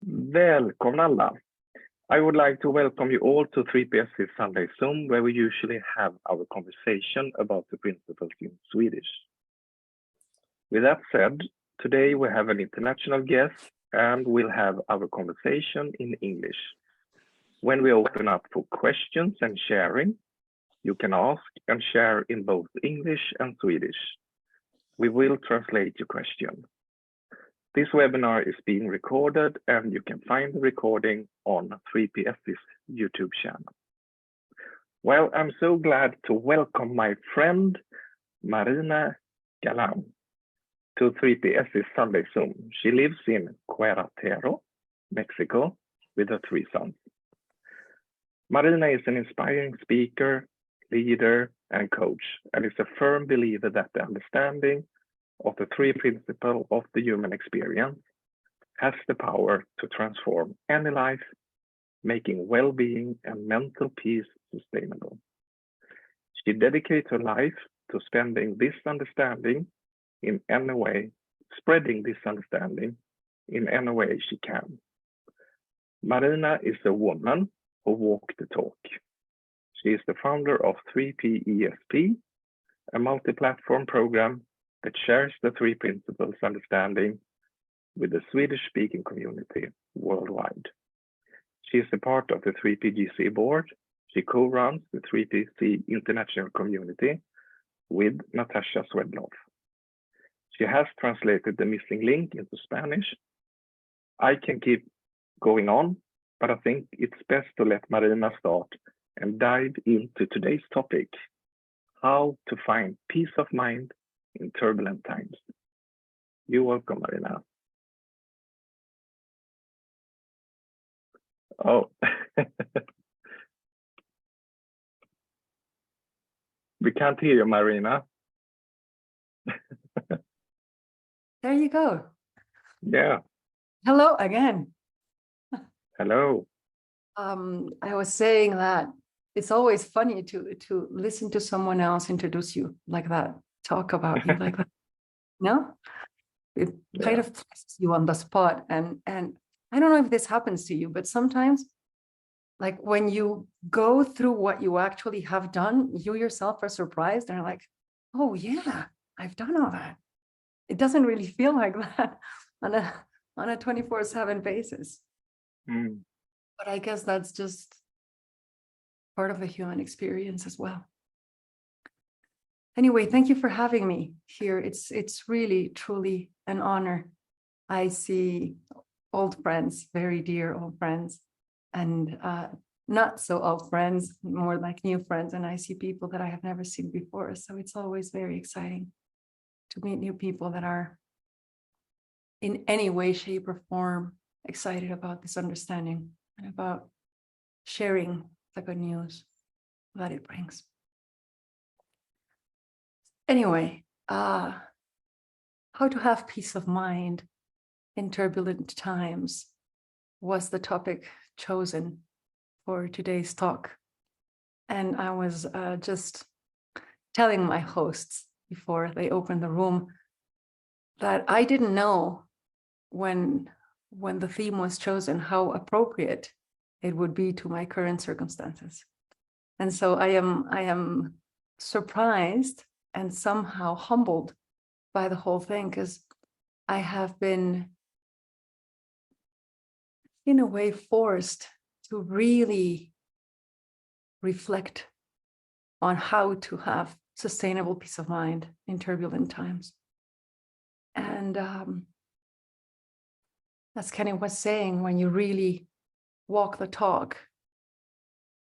Välkomna alla! I would like to welcome you all to 3PS's Sunday Zoom, where we usually have our conversation about the principles in Swedish. With that said, today we have an international guest and we'll have our conversation in English. When we open up for questions and sharing, you can ask and share in both English and Swedish. We will translate your question. This webinar is being recorded and you can find the recording on 3PS's YouTube channel. Well, I'm so glad to welcome my friend Marina Galan to 3PS's Sunday Zoom. She lives in Querétaro, Mexico, with her 3 sons. Marina is an inspiring speaker, leader, and coach, and is a firm believer that the understanding of the 3 principles of the human experience has the power to transform any life, making well-being and mental peace sustainable. She dedicates her life to spending this understanding in any way, spreading this understanding in any way she can. Marina is a woman who walks the talk. She is the founder of 3PESP, a multi-platform program that shares the 3 principles understanding with the Swedish-speaking community worldwide. She is a part of the 3PGC board. She co-runs the 3PC international community with Natasha Swedlov. She has translated the missing link into Spanish. I can keep going on, but I think it's best to let Marina start and dive into today's topic, how to find peace of mind in turbulent times. You're welcome, Marina. Oh, we can't hear you, Marina. There you go. Yeah. Hello again. Hello. I was saying that it's always funny to listen to someone else introduce you like that, talk about you like that. No, it kind of places you on the spot, and I don't know if this happens to you, but sometimes, like when you go through what you actually have done, you yourself are surprised and are like, oh yeah, I've done all that. It doesn't really feel like that on a 24/7 basis. But I guess that's just part of the human experience as well. Anyway, thank you for having me here. It's really, truly an honor. I see old friends, very dear old friends, and not so old friends, more like new friends. And I see people that I have never seen before. So it's always very exciting to meet new people that are in any way, shape, or form excited about this understanding and about sharing the good news that it brings. Anyway, how to have peace of mind in turbulent times was the topic chosen for today's talk. And I was just telling my hosts before they opened the room that I didn't know when the theme was chosen how appropriate it would be to my current circumstances. And so I am surprised and somehow humbled by the whole thing, because I have been, in a way, forced to really reflect on how to have sustainable peace of mind in turbulent times. And as Kenny was saying, when you really walk the talk,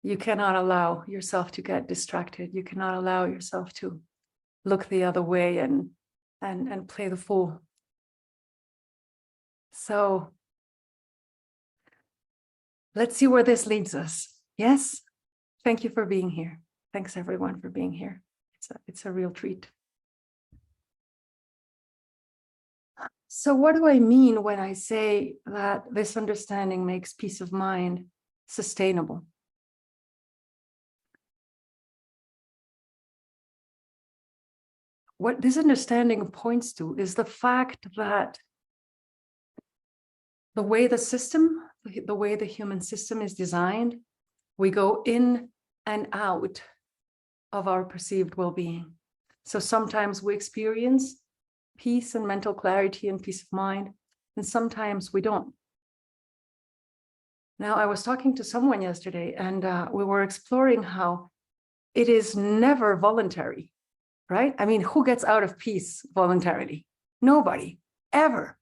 you cannot allow yourself to get distracted. You cannot allow yourself to look the other way and play the fool. So let's see where this leads us. Yes, thank you for being here. Thanks everyone for being here. It's a real treat. So what do I mean when I say that this understanding makes peace of mind sustainable? What this understanding points to is the fact that the way the human system is designed, we go in and out of our perceived well-being. So sometimes we experience peace and mental clarity and peace of mind, and sometimes we don't. Now, I was talking to someone yesterday, and we were exploring how it is never voluntary, right? I mean, who gets out of peace voluntarily? Nobody ever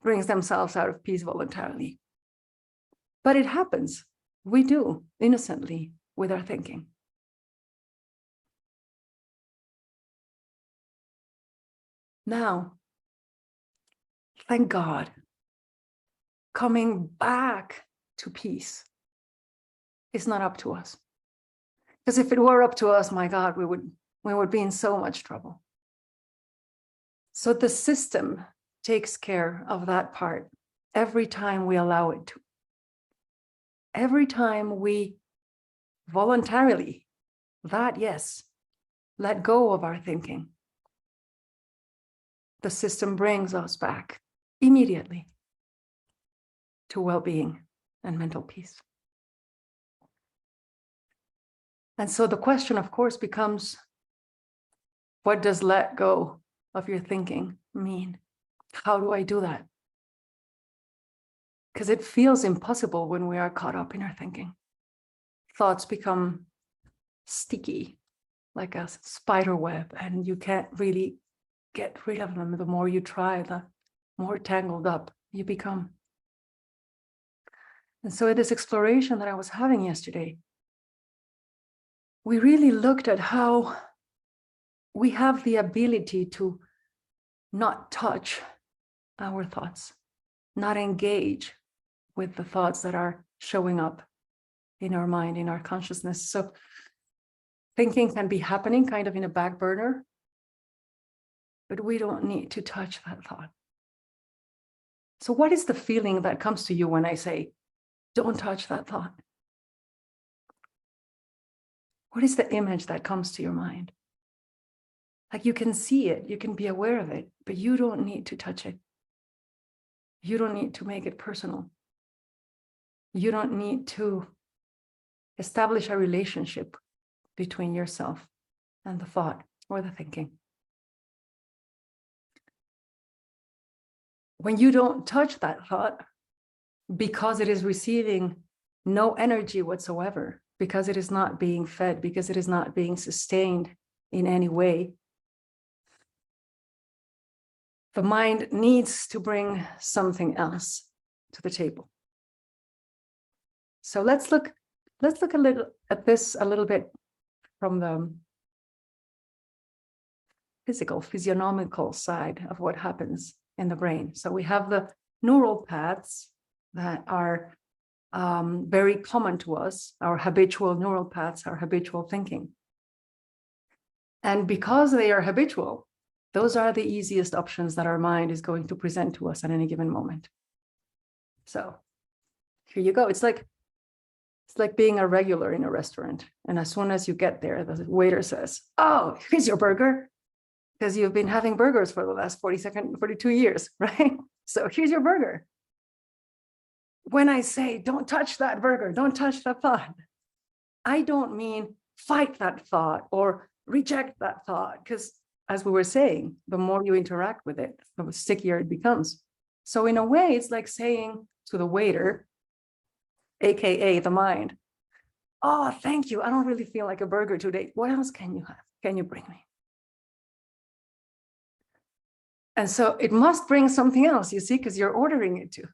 brings themselves out of peace voluntarily. But it happens. We do, innocently, with our thinking. Now, thank God, coming back to peace is not up to us. Because if it were up to us, my God, we would be in so much trouble. So the system takes care of that part every time we allow it to. Every time we voluntarily, yes, let go of our thinking, the system brings us back immediately to well-being and mental peace. And so the question, of course, becomes, what does let go of your thinking mean? How do I do that? Because it feels impossible when we are caught up in our thinking. Thoughts become sticky, like a spider web, and you can't really get rid of them. The more you try, the more tangled up you become. And so in this exploration that I was having yesterday, we really looked at how we have the ability to not touch our thoughts, not engage with the thoughts that are showing up in our mind, in our consciousness. So thinking can be happening kind of in a back burner, but we don't need to touch that thought. So what is the feeling that comes to you when I say, don't touch that thought? What is the image that comes to your mind? Like, you can see it, you can be aware of it, but you don't need to touch it. You don't need to make it personal. You don't need to establish a relationship between yourself and the thought or the thinking. When you don't touch that thought, because it is receiving no energy whatsoever, because it is not being fed, because it is not being sustained in any way, the mind needs to bring something else to the table. So let's look a little at this a little bit from the physiognomical side of what happens in the brain. So we have the neural paths that are very common to us, our habitual neural paths, our habitual thinking. And because they are habitual, those are the easiest options that our mind is going to present to us at any given moment. So here you go. It's like being a regular in a restaurant. And as soon as you get there, the waiter says, "Oh, here's your burger." Because you've been having burgers for the last 42 years, right? So here's your burger. When I say, don't touch that burger, don't touch that thought, I don't mean fight that thought or reject that thought, because as we were saying, the more you interact with it, the stickier it becomes. So in a way, it's like saying to the waiter, AKA the mind, "Oh, thank you. I don't really feel like a burger today. What else can you have? Can you bring me?" And so it must bring something else, you see, because you're ordering it to.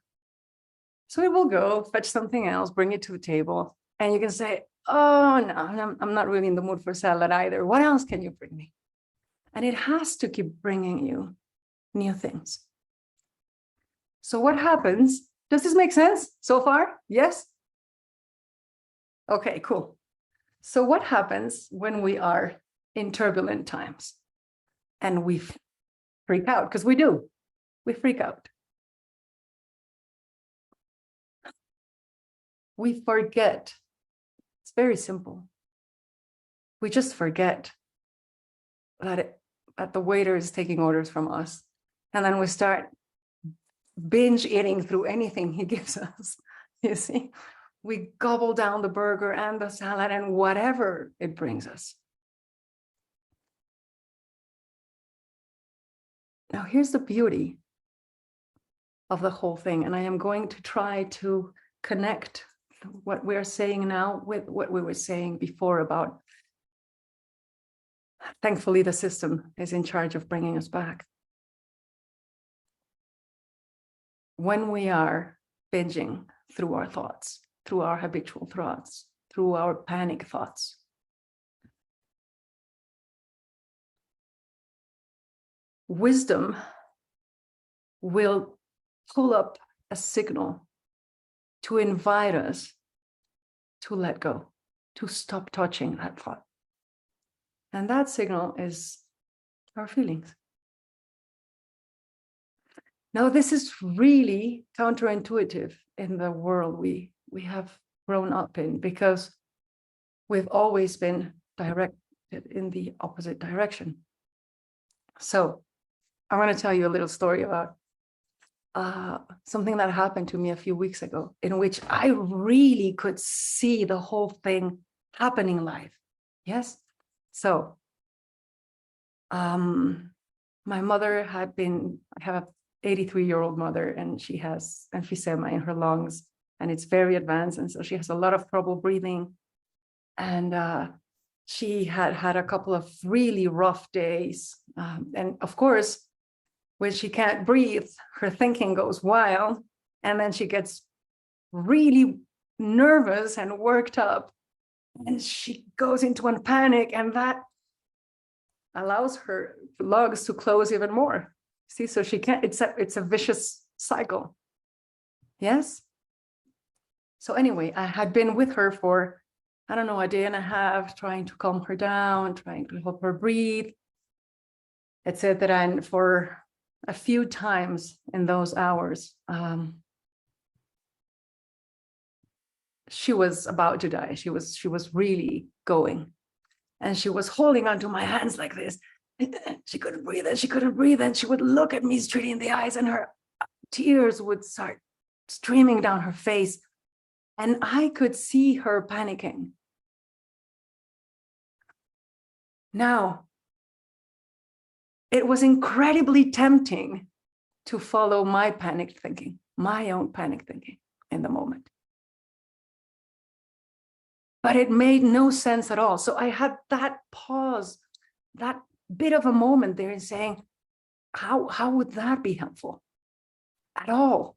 So it will go fetch something else, bring it to the table, and you can say, "Oh, no, I'm not really in the mood for salad either. What else can you bring me?" And it has to keep bringing you new things. So what happens? Does this make sense so far? Yes? Okay, cool. So what happens when we are in turbulent times and we freak out? Because we do. We freak out. We forget. It's very simple. We just forget that the waiter is taking orders from us. And then we start binge eating through anything he gives us. You see, we gobble down the burger and the salad and whatever it brings us. Now, here's the beauty of the whole thing. And I am going to try to connect what we're saying now with what we were saying before about, thankfully, the system is in charge of bringing us back. When we are binging through our thoughts, through our habitual thoughts, through our panic thoughts, wisdom will pull up a signal to invite us to let go, to stop touching that thought. And that signal is our feelings. Now, this is really counterintuitive in the world we have grown up in, because we've always been directed in the opposite direction. So I want to tell you a little story about something that happened to me a few weeks ago, in which I really could see the whole thing happening live. Yes. So my mother had been, I have an 83-year-old mother, and she has emphysema in her lungs, and it's very advanced. And so she has a lot of trouble breathing. And she had a couple of really rough days. And of course, when she can't breathe, her thinking goes wild, and then she gets really nervous and worked up, and she goes into a panic, and that allows her lungs to close even more. See, so she can't, it's a vicious cycle. Yes. So anyway, I had been with her for, I don't know, a day and a half, trying to calm her down, trying to help her breathe, etc. And for a few times in those hours, she was about to die. She was really going, and she was holding onto my hands like this. She couldn't breathe, and she couldn't breathe, and she would look at me straight in the eyes, and her tears would start streaming down her face, and I could see her panicking. Now, it was incredibly tempting to follow my panic thinking, my own panic thinking in the moment. But it made no sense at all. So I had that pause, that bit of a moment there in saying, how would that be helpful? At all.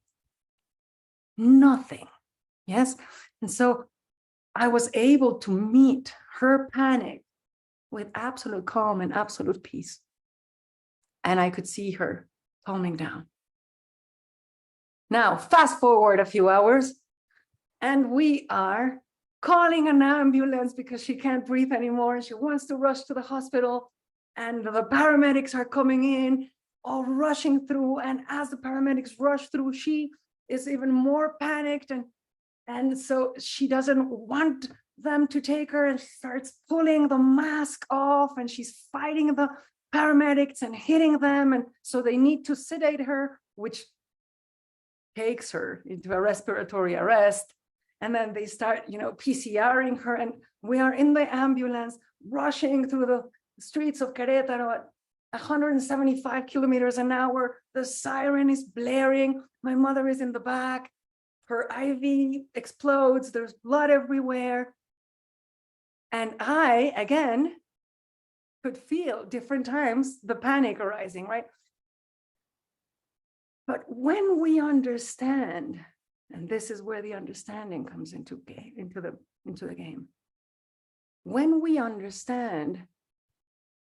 Nothing. Yes. And so I was able to meet her panic with absolute calm and absolute peace. And I could see her calming down. Now, fast forward a few hours, and we are calling an ambulance because she can't breathe anymore, and she wants to rush to the hospital, and the paramedics are coming in, all rushing through. And as the paramedics rush through, she is even more panicked, and so she doesn't want them to take her, and she starts pulling the mask off, and she's fighting the paramedics and hitting them, and so they need to sedate her, which takes her into a respiratory arrest. And then they start, PCRing her, and we are in the ambulance rushing through the streets of Querétaro at 175 kilometers an hour. The siren is blaring. My mother is in the back. Her IV explodes. There's blood everywhere. And I, again, could feel different times the panic arising, right? But when we understand, and this is where the understanding comes into the game. When we understand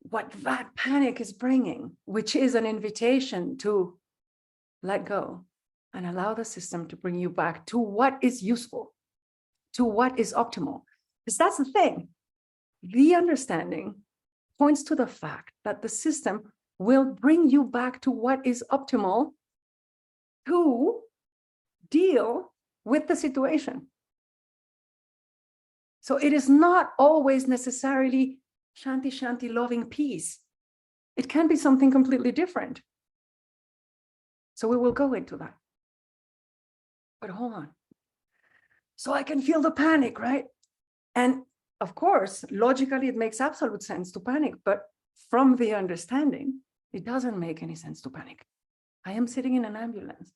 what that panic is bringing, which is an invitation to let go and allow the system to bring you back to what is useful, to what is optimal. Because that's the thing. The understanding points to the fact that the system will bring you back to what is optimal to deal with the situation. So it is not always necessarily shanti shanti loving peace. It can be something completely different. So we will go into that. but hold on. So I can feel the panic, right? And of course, logically, it makes absolute sense to panic, but from the understanding, it doesn't make any sense to panic. I am sitting in an ambulance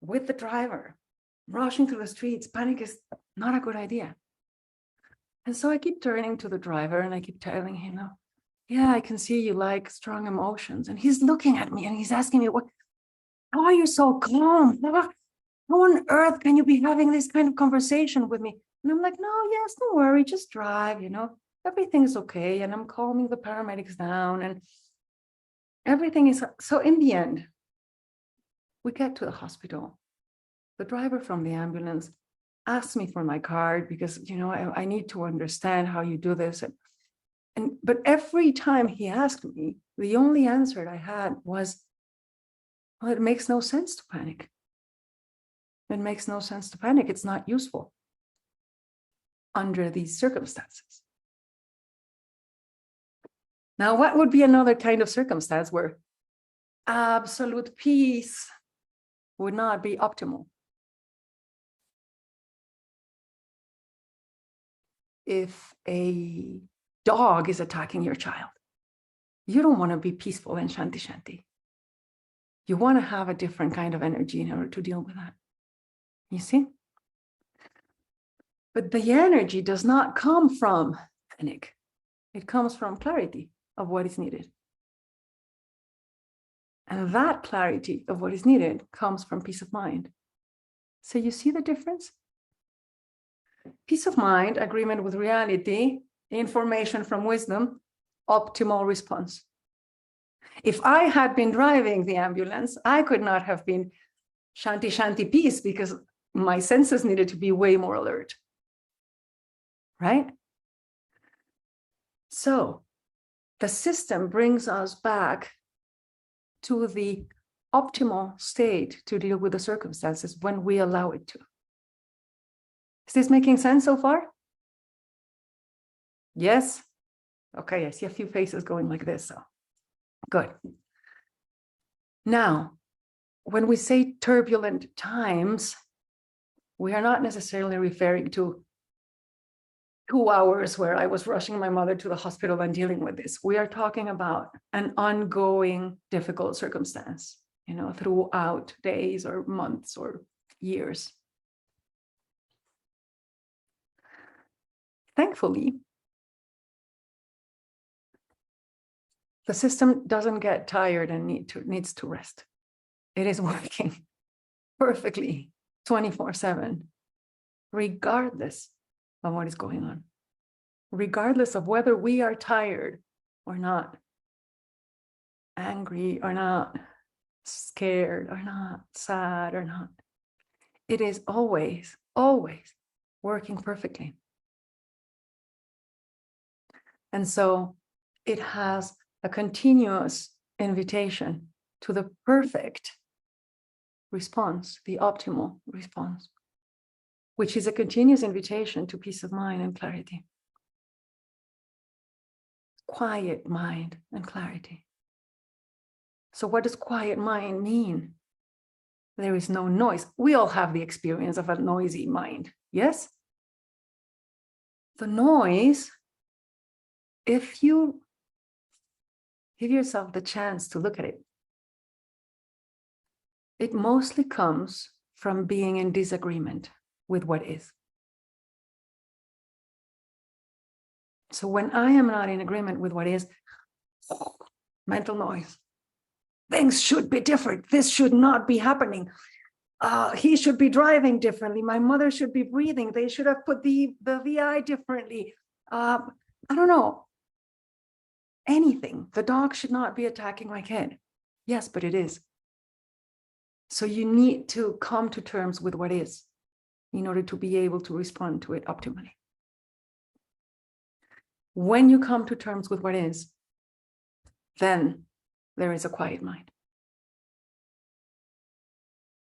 with the driver, rushing through the streets. Panic is not a good idea. And so I keep turning to the driver and I keep telling him, yeah, I can see you like strong emotions. And he's looking at me and he's asking me, how are you so calm? How on earth can you be having this kind of conversation with me? And I'm like, no, yes, don't worry, just drive, everything's okay. And I'm calming the paramedics down and everything is, so in the end, we get to the hospital. The driver from the ambulance asked me for my card because, I need to understand how you do this. But every time he asked me, the only answer I had was, well, it makes no sense to panic. It makes no sense to panic. It's not useful under these circumstances. Now, what would be another kind of circumstance where absolute peace would not be optimal? If a dog is attacking your child, you don't want to be peaceful and shanti shanti. You want to have a different kind of energy in order to deal with that. You see? But the energy does not come from panic. It comes from clarity of what is needed. And that clarity of what is needed comes from peace of mind. So you see the difference? Peace of mind, agreement with reality, information from wisdom, optimal response. If I had been driving the ambulance, I could not have been shanti shanti peace because my senses needed to be way more alert. Right? So the system brings us back to the optimal state to deal with the circumstances when we allow it to. Is this making sense so far? Yes? Okay, I see a few faces going like this, so good. Now, when we say turbulent times, we are not necessarily referring to 2 hours where I was rushing my mother to the hospital and dealing with this. We are talking about an ongoing difficult circumstance, throughout days or months or years. Thankfully, the system doesn't get tired and needs to rest. It is working perfectly 24/7, regardless of what is going on, regardless of whether we are tired or not, angry or not, scared or not, sad or not. It is always, always working perfectly. And so it has a continuous invitation to the perfect response, the optimal response, which is a continuous invitation to peace of mind and clarity. Quiet mind and clarity. So what does quiet mind mean? There is no noise. We all have the experience of a noisy mind, yes? The noise, if you give yourself the chance to look at it, it mostly comes from being in disagreement with what is. So when I am not in agreement with what is, mental noise. Things should be different. This should not be happening. He should be driving differently. My mother should be breathing. They should have put the VI differently. I don't know. Anything. The dog should not be attacking my kid. Yes, but it is. So you need to come to terms with what is in order to be able to respond to it optimally. When you come to terms with what is, then there is a quiet mind.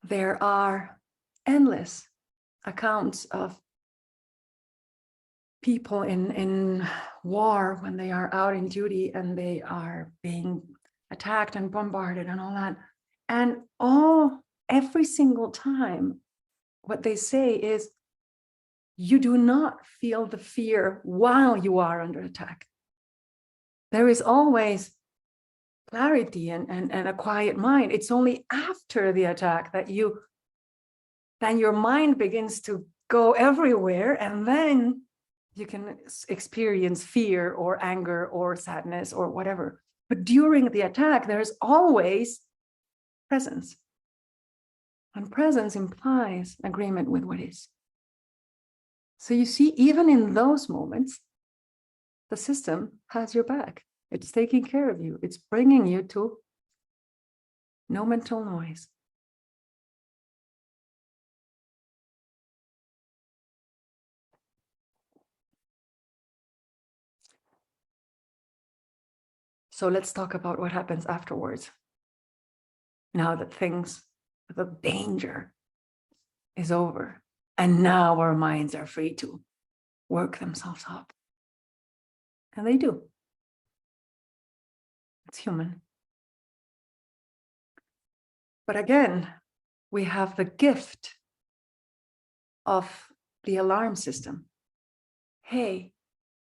There are endless accounts of people in war when they are out in duty and they are being attacked and bombarded and all that. And every single time what they say is, you do not feel the fear while you are under attack. There is always clarity and a quiet mind. It's only after the attack that then your mind begins to go everywhere, and then you can experience fear or anger or sadness or whatever. But during the attack, there's always presence. And presence implies agreement with what is. So you see, even in those moments, the system has your back. It's taking care of you. It's bringing you to no mental noise. So let's talk about what happens afterwards. Now that the danger is over, and now our minds are free to work themselves up. And they do. It's human. But again, we have the gift of the alarm system. Hey,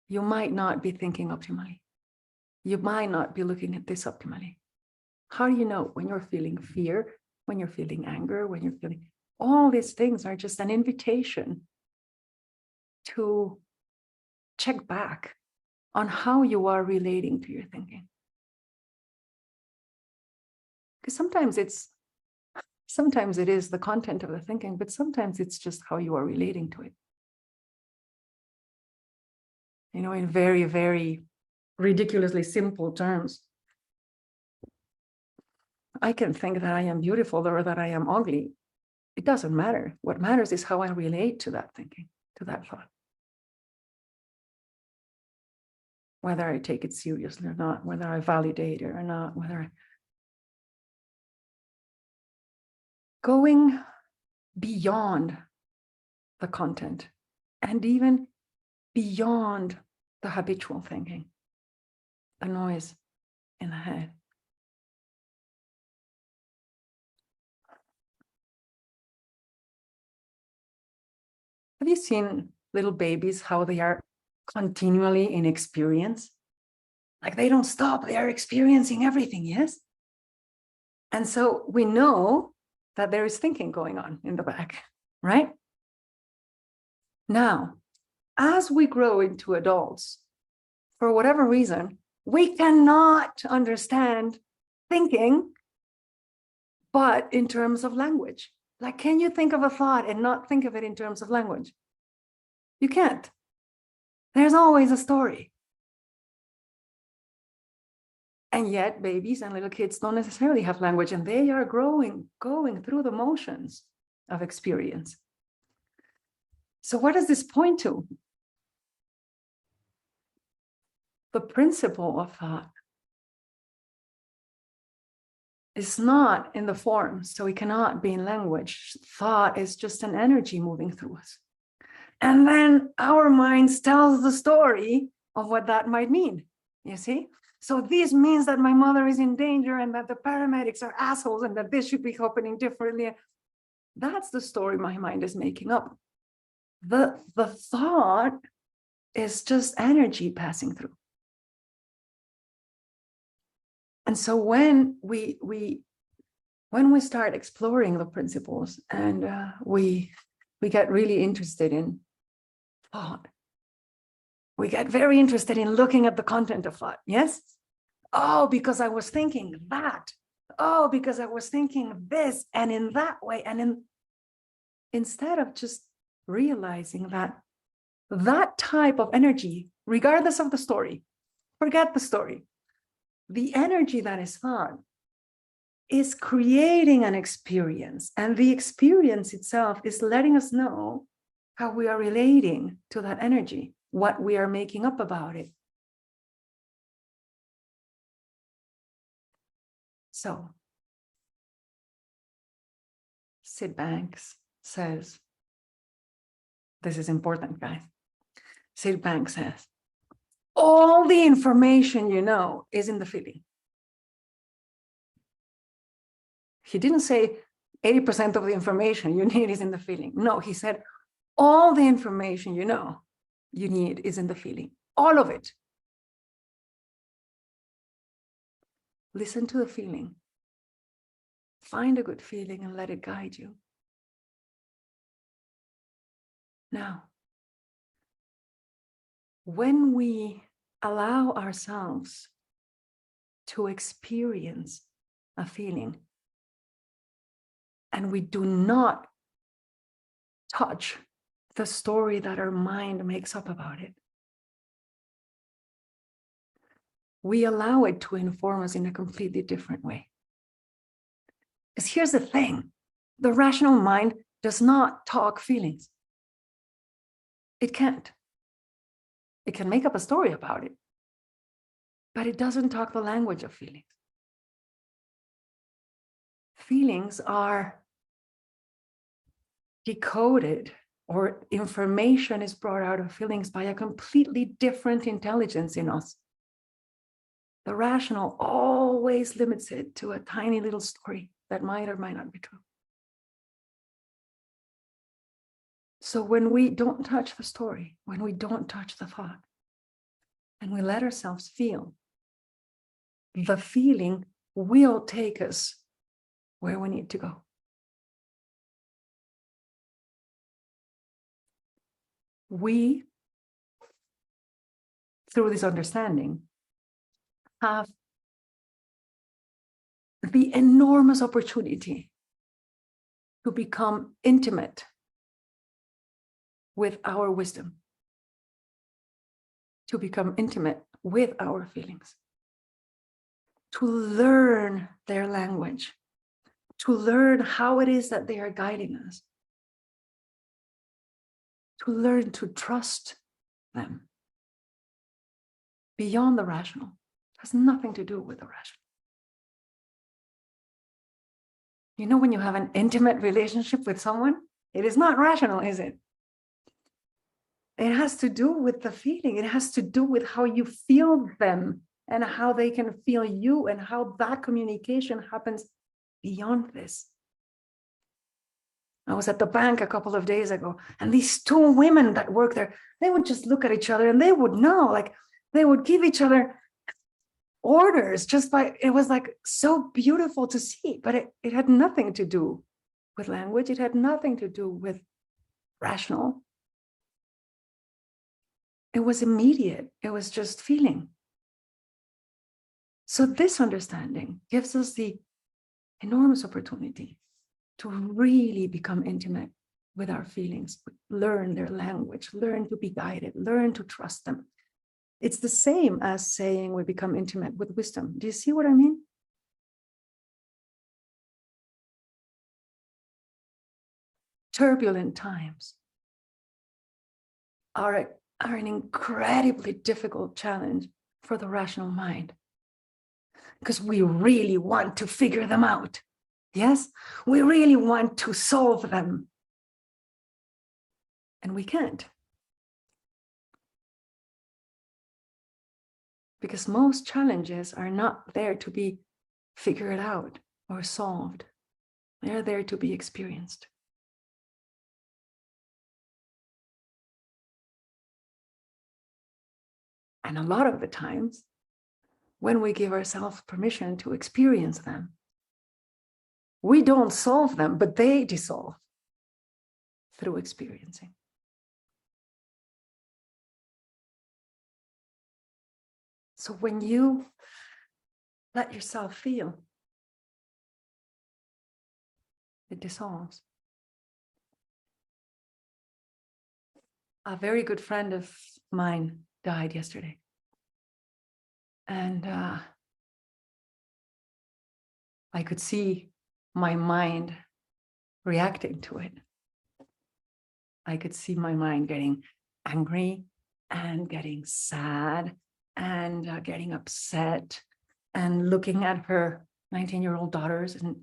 you might not be thinking optimally. You might not be looking at this optimally. How do you know when you're feeling fear, when you're feeling anger, when you're feeling... All these things are just an invitation to check back on how you are relating to your thinking. Because sometimes it is the content of the thinking, but sometimes it's just how you are relating to it. You know, in very, very ridiculously simple terms, I can think that I am beautiful or that I am ugly. It doesn't matter. What matters is how I relate to that thinking, to that thought. Whether I take it seriously or not, whether I validate it or not, going beyond the content and even beyond the habitual thinking, the noise in the head. Have you seen little babies, how they are continually in experience? Like they don't stop, they are experiencing everything, yes? And so we know that there is thinking going on in the back, right? Now, as we grow into adults, for whatever reason, we cannot understand thinking, but in terms of language. Like, can you think of a thought and not think of it in terms of language? You can't. There's always a story. And yet babies and little kids don't necessarily have language, and they are going through the motions of experience. So what does this point to? The principle of thought is not in the form, so it cannot be in language. Thought is just an energy moving through us. And then our minds tells the story of what that might mean, you see? So this means that my mother is in danger and that the paramedics are assholes and that this should be happening differently. That's the story my mind is making up. The thought is just energy passing through. And so when we start exploring the principles and we get really interested in thought, we get very interested in looking at the content of thought, yes? Oh, because I was thinking that. Oh, because I was thinking this and in that way. And instead of just realizing that type of energy, regardless of the story, forget the story, the energy that is thought is creating an experience. And the experience itself is letting us know how we are relating to that energy, what we are making up about it. So, Sid Banks says, this is important, guys. Sid Banks says, all the information you know is in the feeling. He didn't say 80% of the information you need is in the feeling. No, he said, all the information you know you need is in the feeling, all of it. Listen to the feeling. Find a good feeling and let it guide you. Now, when we allow ourselves to experience a feeling and we do not touch the story that our mind makes up about it, we allow it to inform us in a completely different way. Because here's the thing, the rational mind does not talk feelings. It can't. It can make up a story about it, but it doesn't talk the language of feelings. Feelings are decoded, or information is brought out of feelings by a completely different intelligence in us. The rational always limits it to a tiny little story that might or might not be true. So when we don't touch the story, when we don't touch the thought, and we let ourselves feel, the feeling will take us where we need to go. We, through this understanding, have the enormous opportunity to become intimate with our wisdom, to become intimate with our feelings, to learn their language, to learn how it is that they are guiding us, to learn to trust them beyond the rational. It has nothing to do with the rational. You know, when you have an intimate relationship with someone, it is not rational, is it? It has to do with the feeling. It has to do with how you feel them and how they can feel you and how that communication happens beyond this. I was at the bank a couple of days ago, and these two women that work there, they would just look at each other and they would know, like they would give each other orders just by, it was like so beautiful to see, but it had nothing to do with language. It had nothing to do with rational. It was immediate. It was just feeling. So this understanding gives us the enormous opportunity to really become intimate with our feelings, learn their language, learn to be guided, learn to trust them. It's the same as saying we become intimate with wisdom. Do you see what I mean? Turbulent times are an incredibly difficult challenge for the rational mind, because we really want to figure them out. Yes, we really want to solve them. And we can't. Because most challenges are not there to be figured out or solved. They're there to be experienced. And a lot of the times, when we give ourselves permission to experience them, we don't solve them, but they dissolve through experiencing. So when you let yourself feel, it dissolves. A very good friend of mine died yesterday. And I could see my mind reacting to it. I could see my mind getting angry and getting sad and getting upset and looking at her 19-year-old daughters and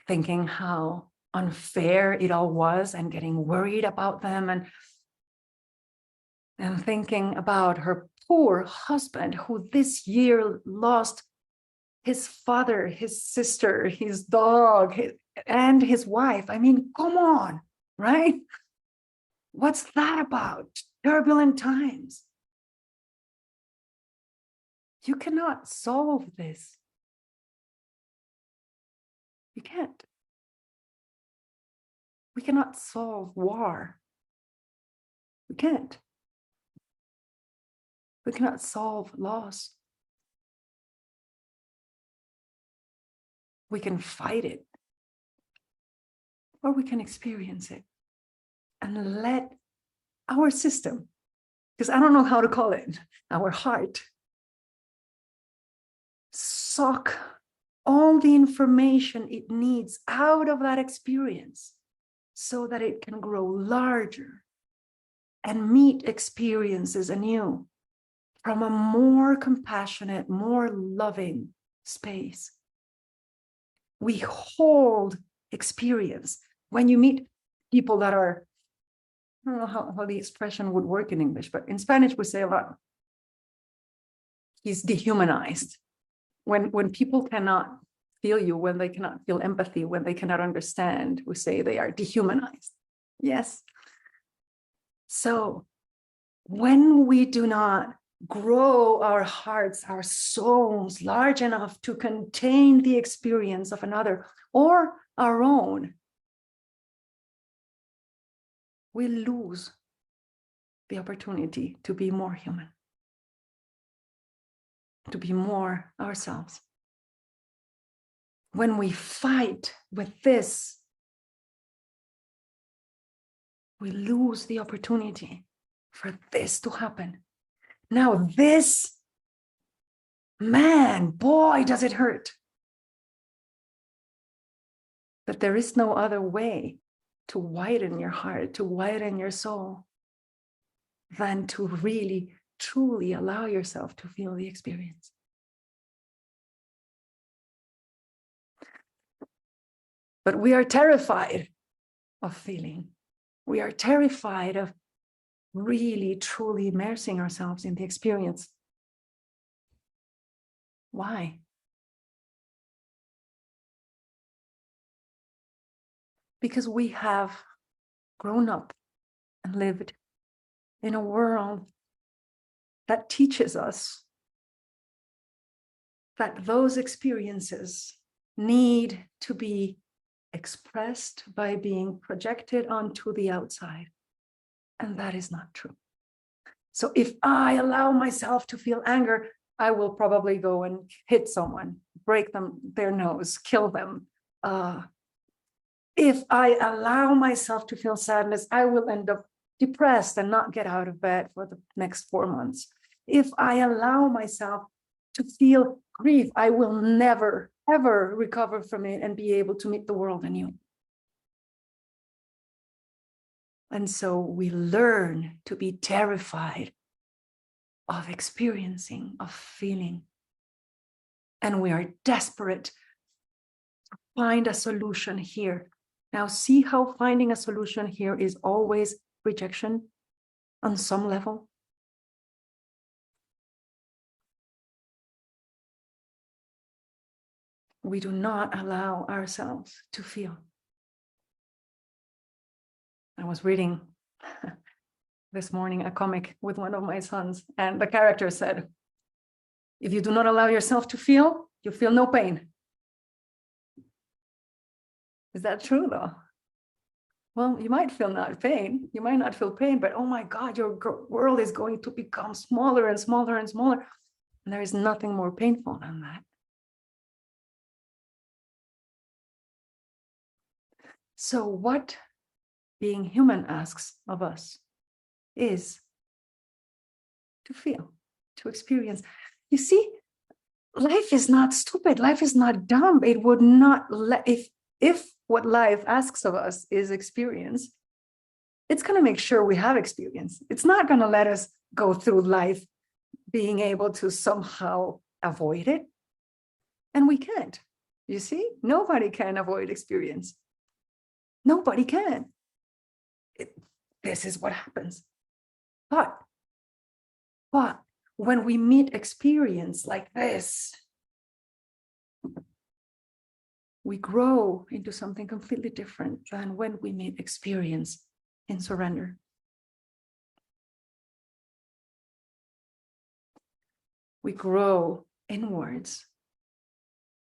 thinking how unfair it all was and getting worried about them and thinking about her poor husband who this year lost his father, his sister, his dog, and his wife. I mean, come on, right? What's that about? Turbulent times. You cannot solve this. You can't. We cannot solve war. We can't. We cannot solve loss. We can fight it, or we can experience it and let our system, because I don't know how to call it, our heart, suck all the information it needs out of that experience so that it can grow larger and meet experiences anew from a more compassionate, more loving space. We hold experience. When you meet people that are, I don't know how the expression would work in English, but in Spanish we say a lot, he's dehumanized. When people cannot feel you, when they cannot feel empathy, when they cannot understand, we say they are dehumanized. Yes. So when we do not grow our hearts, our souls large enough to contain the experience of another or our own, we lose the opportunity to be more human, to be more ourselves. When we fight with this, we lose the opportunity for this to happen. Now, this, man, boy, does it hurt. But there is no other way to widen your heart, to widen your soul, than to really, truly allow yourself to feel the experience. But we are terrified of feeling. We are terrified of really, truly immersing ourselves in the experience. Why? Because we have grown up and lived in a world that teaches us that those experiences need to be expressed by being projected onto the outside. And that is not true. So if I allow myself to feel anger, I will probably go and hit someone, break their nose, kill them. If I allow myself to feel sadness, I will end up depressed and not get out of bed for the next 4 months. If I allow myself to feel grief, I will never, ever recover from it and be able to meet the world anew. And so we learn to be terrified of experiencing, of feeling. And we are desperate to find a solution here. Now, see how finding a solution here is always rejection on some level? We do not allow ourselves to feel. I was reading this morning a comic with one of my sons, and the character said, if you do not allow yourself to feel, you feel no pain. Is that true though? Well, you might feel not pain, you might not feel pain, but oh my God, your world is going to become smaller and smaller and smaller. And there is nothing more painful than that. So what being human asks of us is to feel, to experience. You see, life is not stupid. Life is not dumb. It would not let, if what life asks of us is experience, it's going to make sure we have experience. It's not going to let us go through life being able to somehow avoid it. And we can't. You see, nobody can avoid experience. Nobody can. This is what happens. But when we meet experience like this, we grow into something completely different than when we meet experience in surrender. We grow inwards.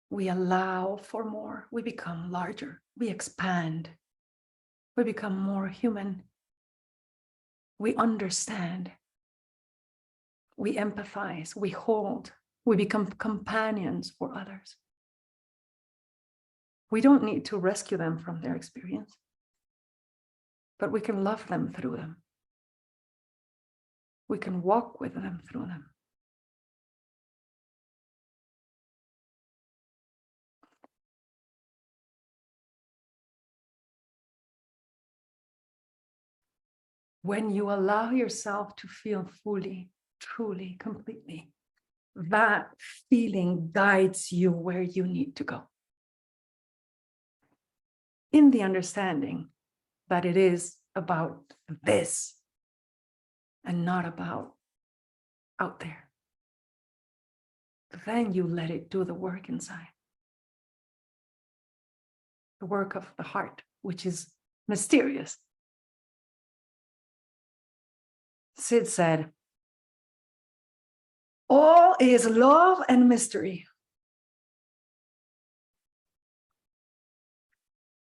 We allow for more. We become larger. We expand. We become more human. We understand. We empathize. We hold. We become companions for others. We don't need to rescue them from their experience, but we can love them through them. We can walk with them through them. When you allow yourself to feel fully, truly, completely, that feeling guides you where you need to go. In the understanding that it is about this and not about out there. Then you let it do the work inside. The work of the heart, which is mysterious. Sid said, all is love and mystery.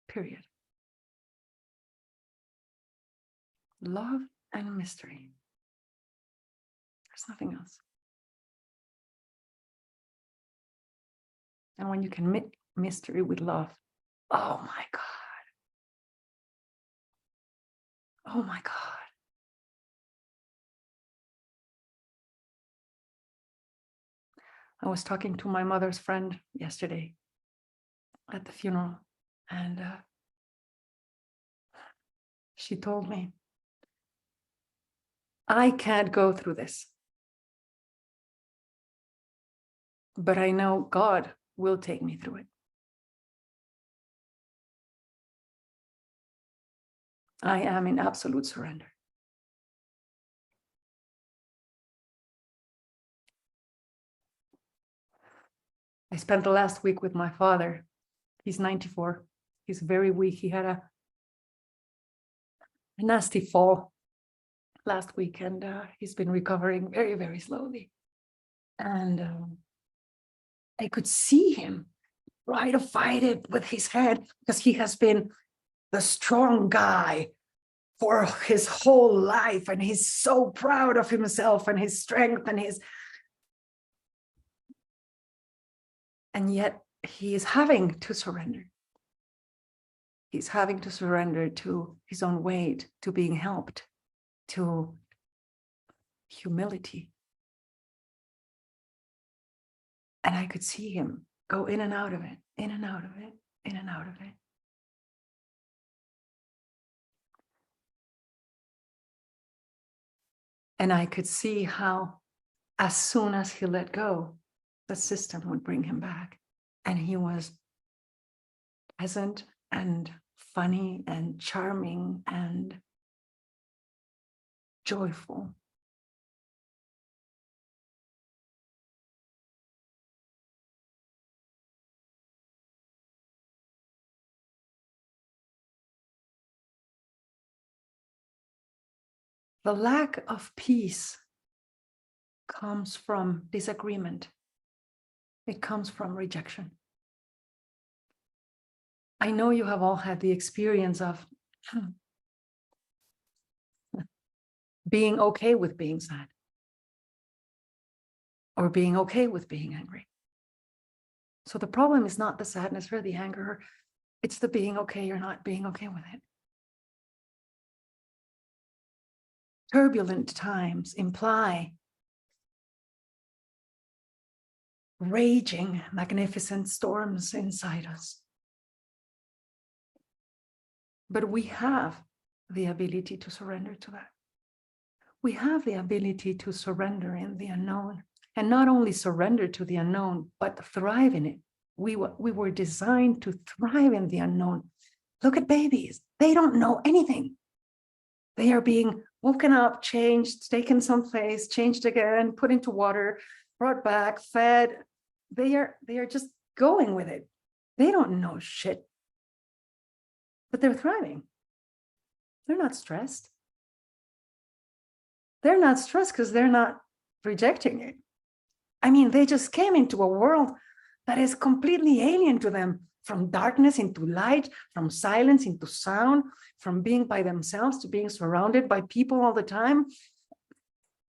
Period. Love and mystery. There's nothing else. And when you can mix mystery with love, oh my God. Oh my God. I was talking to my mother's friend yesterday at the funeral, and she told me, I can't go through this, but I know God will take me through it. I am in absolute surrender. I spent the last week with my father. He's 94. He's very weak. He had a nasty fall last week, and he's been recovering very, very slowly. And I could see him try to fight it with his head, because he has been the strong guy for his whole life, and he's so proud of himself and his strength and his... And yet he is having to surrender. He's having to surrender to his own weight, to being helped, to humility. And I could see him go in and out of it, in and out of it, in and out of it. And I could see how, as soon as he let go, the system would bring him back. And he was pleasant and funny and charming and joyful. The lack of peace comes from disagreement. It comes from rejection. I know you have all had the experience of being okay with being sad, or being okay with being angry. So the problem is not the sadness or the anger, it's the being okay or not being okay with it. Turbulent times imply raging, magnificent storms inside us. But we have the ability to surrender to that. We have the ability to surrender in the unknown, and not only surrender to the unknown, but thrive in it. We were designed to thrive in the unknown. Look at babies. They don't know anything. They are being woken up, changed, taken someplace, changed again, put into water, brought back, fed. They are just going with it. They don't know shit, but they're thriving. They're not stressed. They're not stressed because they're not rejecting it. I mean, they just came into a world that is completely alien to them, from darkness into light, from silence into sound, from being by themselves to being surrounded by people all the time.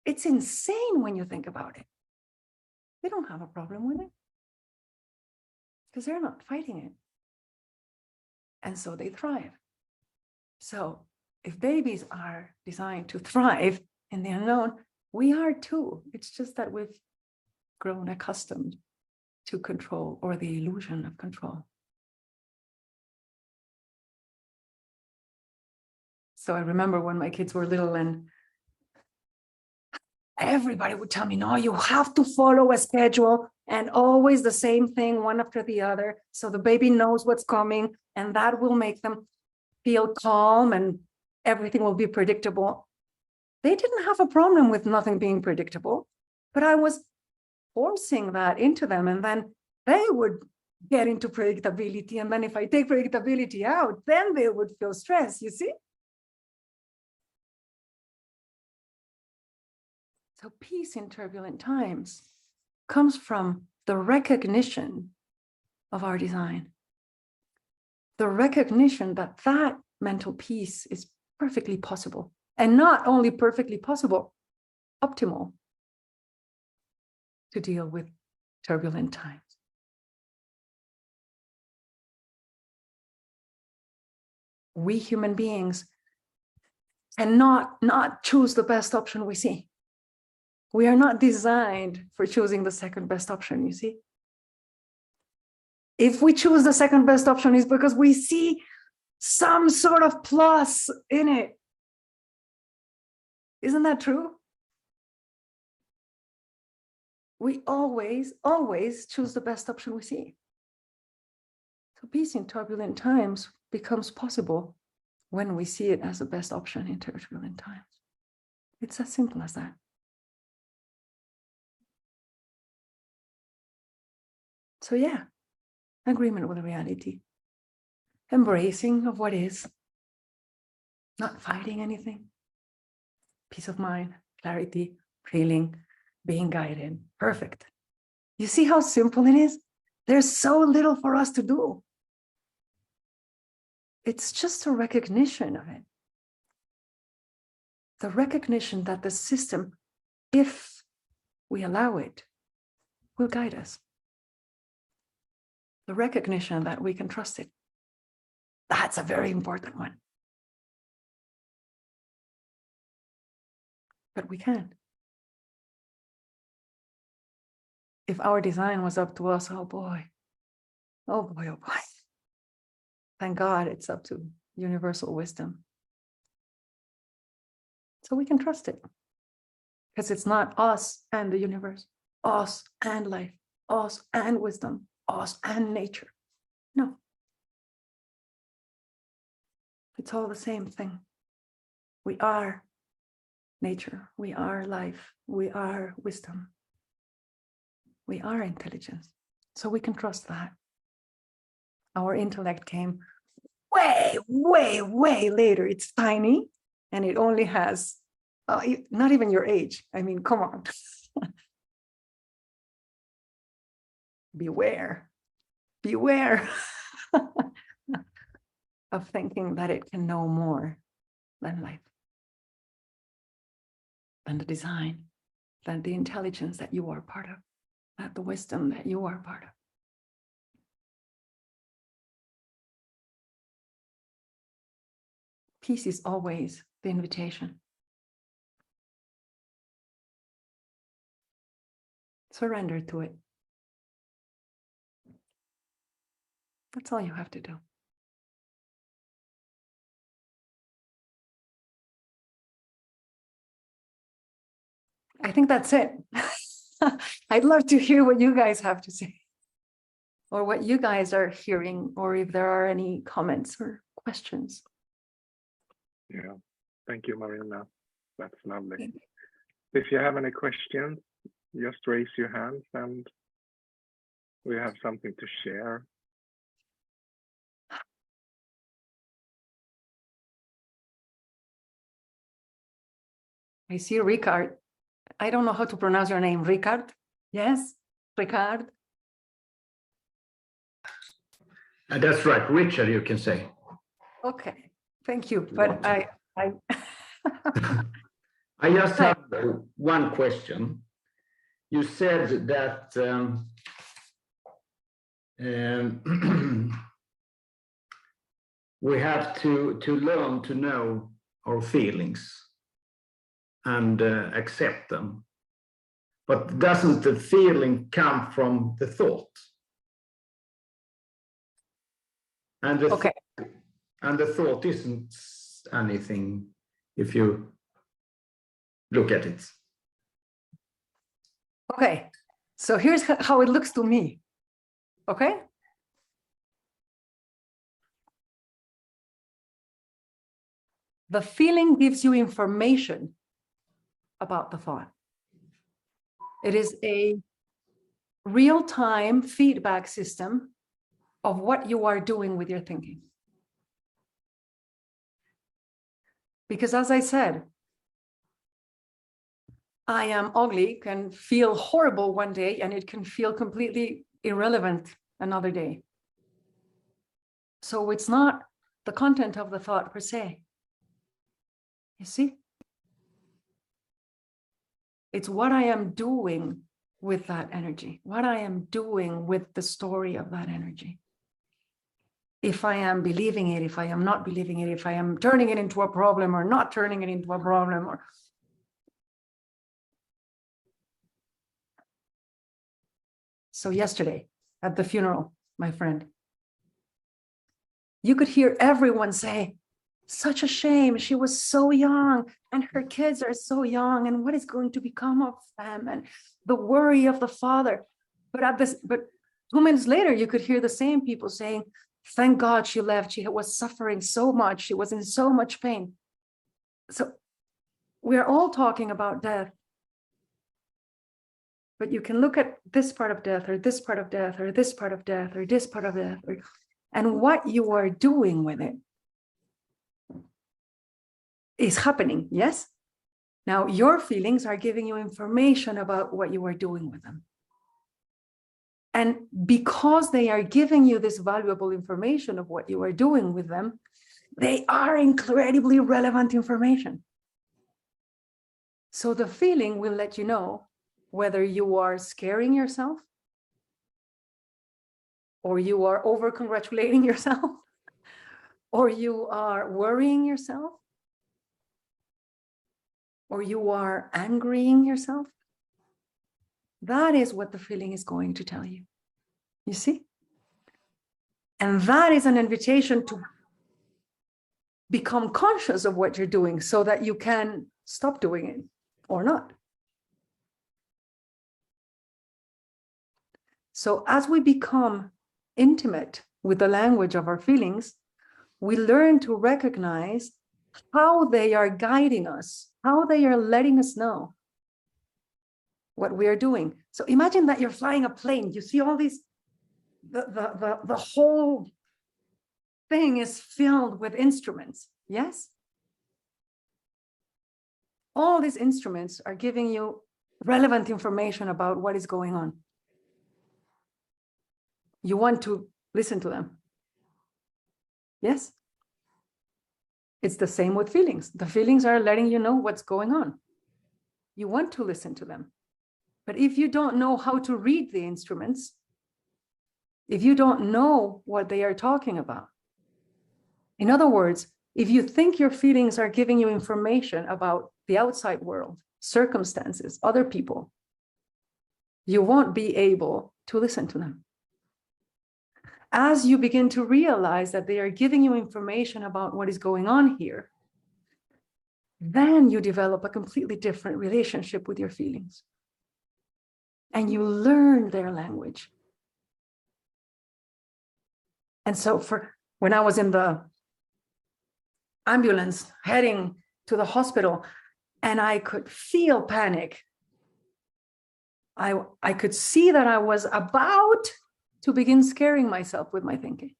It's insane when you think about it. They don't have a problem with it because they're not fighting it. And so they thrive. So if babies are designed to thrive in the unknown, we are too. It's just that we've grown accustomed to control, or the illusion of control. So I remember when my kids were little and everybody would tell me, no, you have to follow a schedule and always the same thing, one after the other. So the baby knows what's coming and that will make them feel calm and everything will be predictable. They didn't have a problem with nothing being predictable, but I was forcing that into them. And then they would get into predictability. And then if I take predictability out, then they would feel stress, you see? So peace in turbulent times comes from the recognition of our design. The recognition that that mental peace is perfectly possible. And not only perfectly possible, optimal to deal with turbulent times. We human beings cannot not choose the best option we see. We are not designed for choosing the second best option, you see. If we choose the second best option, it's because we see some sort of plus in it. Isn't that true? We always choose the best option we see. So peace in turbulent times becomes possible when we see it as the best option in turbulent times. It's as simple as that. So yeah, agreement with reality, embracing of what is, not fighting anything, peace of mind, clarity, feeling, being guided, perfect. You see how simple it is? There's so little for us to do. It's just a recognition of it. The recognition that the system, if we allow it, will guide us. The recognition that we can trust it. That's a very important one. But we can't. If our design was up to us, oh boy, oh boy, oh boy. Thank God it's up to universal wisdom. So we can trust it. Because it's not us and the universe, us and life, us and wisdom, us and nature. No. It's all the same thing. We are nature. We are life. We are wisdom. We are intelligence. So we can trust that. Our intellect came way, way, way later. It's tiny and it only has not even your age. I mean, come on. Beware of thinking that it can know more than life, than the design, than the intelligence that you are part of, than the wisdom that you are part of. Peace is always the invitation. Surrender to it. That's all you have to do. I think that's it. I'd love to hear what you guys have to say, or what you guys are hearing, or if there are any comments or questions. Yeah, thank you, Marina. That's lovely. If you have any questions, just raise your hands and we have something to share. I see Ricard. I don't know how to pronounce your name. Ricard? Yes? Ricard? That's right. Richard, you can say. Okay. Thank you. But I I just have one question. You said that we have to learn to know our feelings and accept them. But doesn't the feeling come from the thought? And the okay. And the thought isn't anything if you look at it. Okay. So here's how it looks to me. Okay. The feeling gives you information about the thought. It is a real-time feedback system of what you are doing with your thinking. Because as I said, I am ugly can feel horrible one day and it can feel completely irrelevant another day. So it's not the content of the thought per se. You see? It's what I am doing with that energy, what I am doing with the story of that energy. If I am believing it, if I am not believing it, if I am turning it into a problem or not turning it into a problem, or so yesterday at the funeral, my friend, you could hear everyone say, such a shame, she was so young and her kids are so young and what is going to become of them and the worry of the father. But 2 minutes later, you could hear the same people saying, thank God she left. She was suffering so much. She was in so much pain. So we're all talking about death. But you can look at this part of death or this part of death or this part of death or this part of death and what you are doing with it is happening, yes? Now, your feelings are giving you information about what you are doing with them. And because they are giving you this valuable information of what you are doing with them, they are incredibly relevant information. So the feeling will let you know whether you are scaring yourself or you are over-congratulating yourself or you are worrying yourself or you are angrying yourself. That is what the feeling is going to tell you. You see? And that is an invitation to become conscious of what you're doing so that you can stop doing it or not. So as we become intimate with the language of our feelings, we learn to recognize how they are guiding us, how they are letting us know what we are doing. So imagine that you're flying a plane. You see all these, the whole thing is filled with instruments, yes? All these instruments are giving you relevant information about what is going on. You want to listen to them, yes? It's the same with feelings. The feelings are letting you know what's going on. You want to listen to them. But if you don't know how to read the instruments, if you don't know what they are talking about, in other words, if you think your feelings are giving you information about the outside world, circumstances, other people, you won't be able to listen to them. As you begin to realize that they are giving you information about what is going on here, then you develop a completely different relationship with your feelings. And you learn their language. And so when I was in the ambulance heading to the hospital and I could feel panic, I could see that I was about to begin scaring myself with my thinking,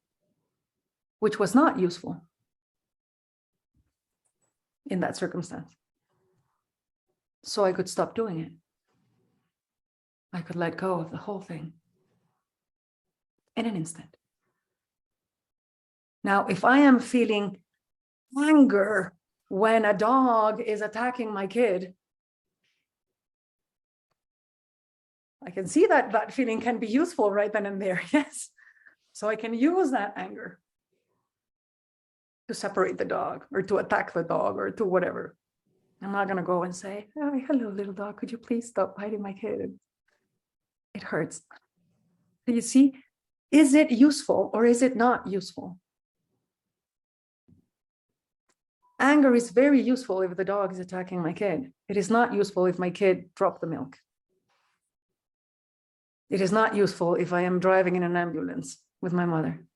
which was not useful in that circumstance. so I could stop doing it. I could let go of the whole thing in an instant. Now, if I am feeling anger when a dog is attacking my kid, I can see that that feeling can be useful right then and there, yes. So I can use that anger to separate the dog or to attack the dog or to whatever. I'm not going to go and say, oh, hello, little dog, could you please stop biting my kid? It hurts. So you see, is it useful or is it not useful? Anger is very useful if the dog is attacking my kid. It is not useful if my kid dropped the milk. It is not useful if I am driving in an ambulance with my mother.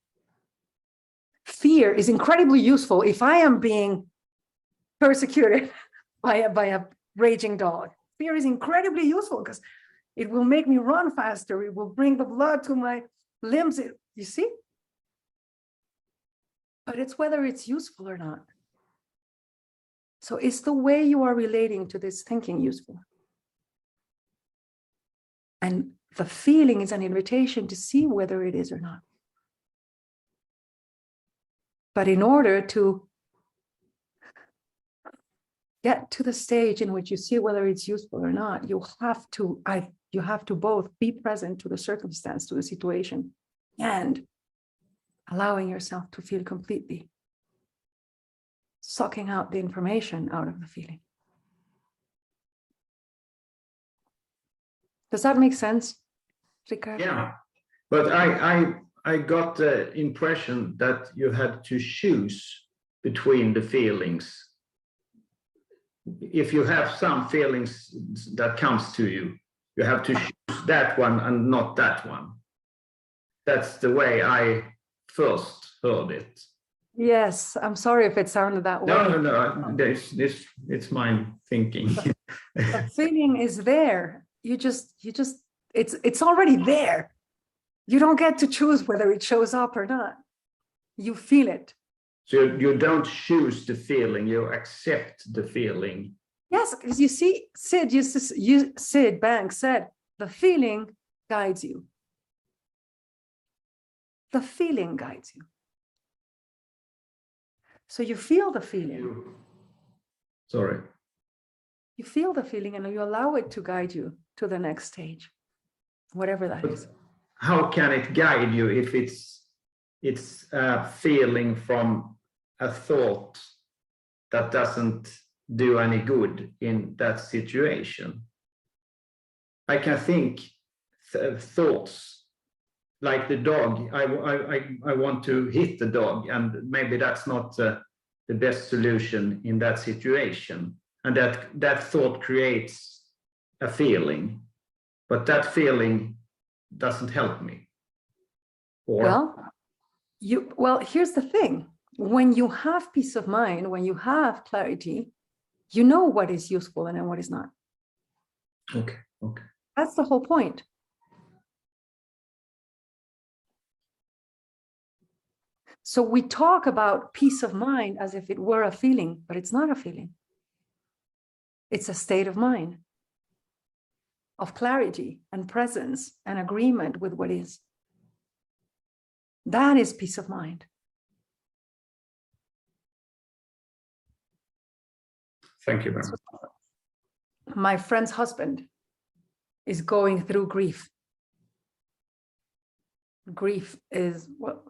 Fear is incredibly useful if I am being persecuted by a raging dog. Fear is incredibly useful because it will make me run faster. It will bring the blood to my limbs. You see? But it's whether it's useful or not. So is the way you are relating to this thinking useful? And the feeling is an invitation to see whether it is or not. But in order to get to the stage in which you see whether it's useful or not, you have to both be present to the circumstance, to the situation, and allowing yourself to feel completely, sucking out the information out of the feeling. Does that make sense, Ricardo? Yeah, but I got the impression that you had to choose between the feelings. If you have some feelings that comes to you, you have to choose that one and not that one. That's the way I first heard it. Yes, I'm sorry if it sounded that way. No. It's my thinking. The feeling is there. It's already there. You don't get to choose whether it shows up or not. You feel it. So you don't choose the feeling, you accept the feeling. Yes, because you see, Sid Banks said, the feeling guides you. The feeling guides you. So you feel the feeling. Sorry. You feel the feeling and you allow it to guide you to the next stage, whatever that is. How can it guide you if it's a feeling from a thought that doesn't do any good in that situation? I can think thoughts like the dog. I want to hit the dog, and maybe that's not the best solution in that situation. And that thought creates a feeling, but that feeling doesn't help me. Or well, here's the thing. When you have peace of mind, when you have clarity, you know what is useful and what is not. Okay. That's the whole point. So we talk about peace of mind as if it were a feeling, but it's not a feeling. It's a state of mind, of clarity and presence and agreement with what is. That is peace of mind. Thank you very much. My friend's husband is going through grief. Grief is, well,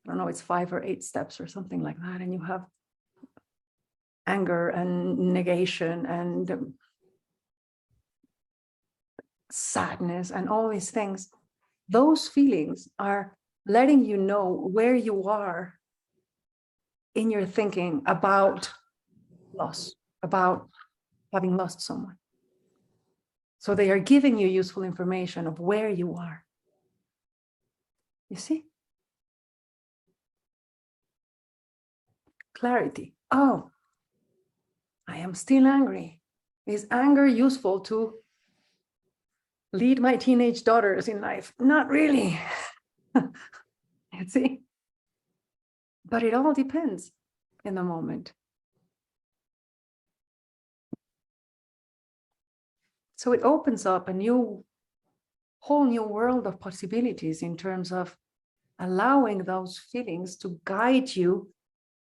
I don't know, it's 5 or 8 steps or something like that. And you have anger and negation and sadness and all these things. Those feelings are letting you know where you are in your thinking about loss, about having lost someone. So they are giving you useful information of where you are. You see? Clarity. Oh, I am still angry. Is anger useful to lead my teenage daughters in life? Not really. You see? But it all depends in the moment. So it opens up a whole new world of possibilities in terms of allowing those feelings to guide you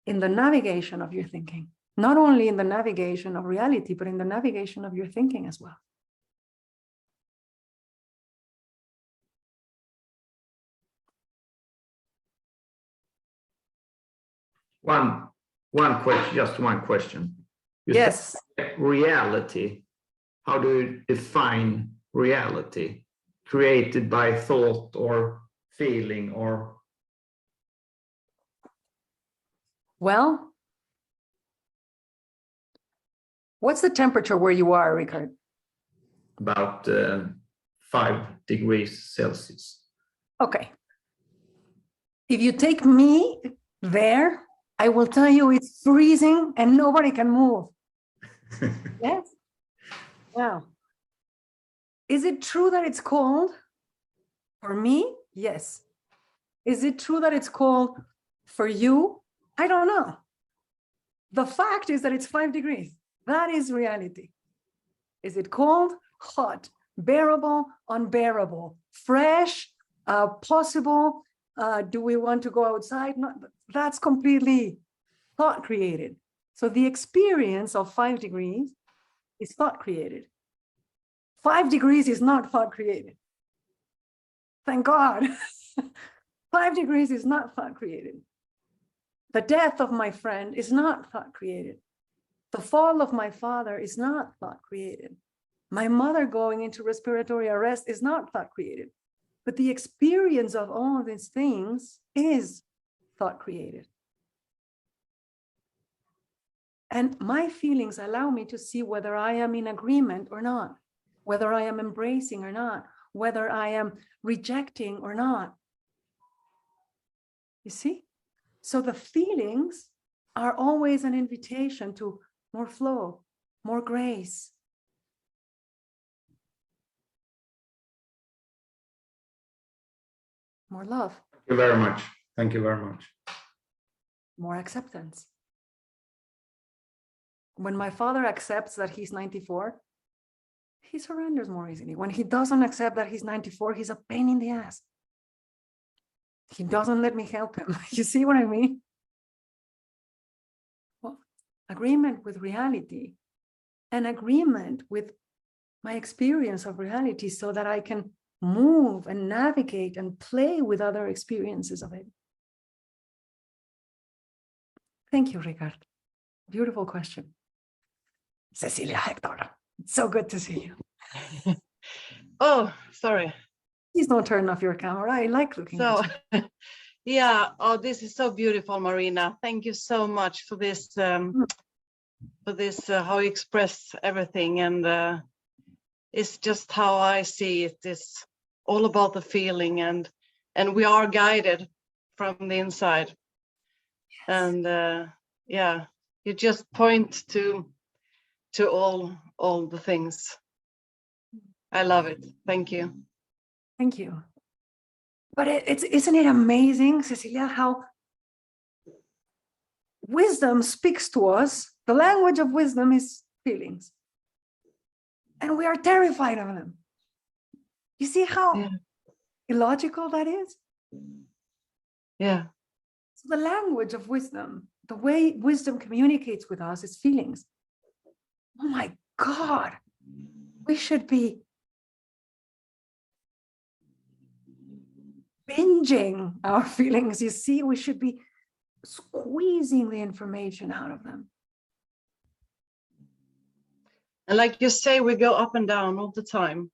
in the navigation of your thinking, not only in the navigation of reality, but in the navigation of your thinking as well. One question, just one question. You Yes. said reality. How do you define reality? Created by thought or feeling or? Well, what's the temperature where you are, Richard? About 5 degrees Celsius. Okay. If you take me there, I will tell you it's freezing and nobody can move. Yes. Wow. Is it true that it's cold? For me, yes. Is it true that it's cold for you? I don't know. The fact is that it's 5 degrees. That is reality. Is it cold? Hot. Bearable? Unbearable. Fresh? Possible? Do we want to go outside? No, that's completely thought created. So the experience of 5 degrees is thought created. 5 degrees is not thought created. Thank God. 5 degrees is not thought created. The death of my friend is not thought created. The fall of my father is not thought created. My mother going into respiratory arrest is not thought created. But the experience of all of these things is thought created. And my feelings allow me to see whether I am in agreement or not, whether I am embracing or not, whether I am rejecting or not. You see? So the feelings are always an invitation to more flow, more grace. More love. Thank you very much. Thank you very much. More acceptance. When my father accepts that he's 94, he surrenders more easily. When he doesn't accept that he's 94, he's a pain in the ass. He doesn't let me help him. You see what I mean? Well, agreement with reality, an agreement with my experience of reality so that I can move and navigate and play with other experiences of it. Thank you, Ricard. Beautiful question. Cecilia Hector, it's so good to see you. Oh, sorry. Please don't turn off your camera. I like looking So, at you. yeah, oh, this is so beautiful, Marina. Thank you so much for this, how you express everything. And it's just how I see it. It's all about the feeling, and we are guided from the inside. Yes. And yeah, you just point to all the things. I love it. Thank you. Thank you. But isn't it amazing, Cecilia, how wisdom speaks to us? The language of wisdom is feelings. And we are terrified of them. You see how illogical that is? Yeah. So the language of wisdom, the way wisdom communicates with us is feelings. Oh my God, we should be binging our feelings. You see, we should be squeezing the information out of them. And like you say, we go up and down all the time.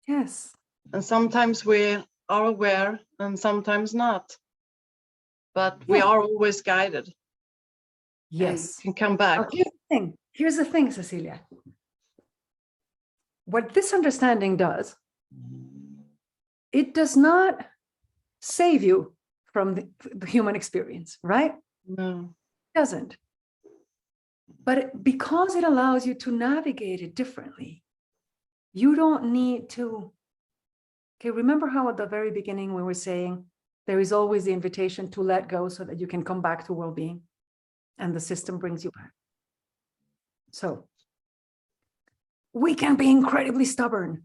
Yes. And sometimes we are aware and sometimes not. But we are always guided. Yes. And can come back. Now, here's the thing, Cecilia. What this understanding does, it does not save you from the human experience, right? No. It doesn't. But because it allows you to navigate it differently, you don't need to. Okay, remember how at the very beginning we were saying there is always the invitation to let go so that you can come back to well-being, and the system brings you back. So we can be incredibly stubborn.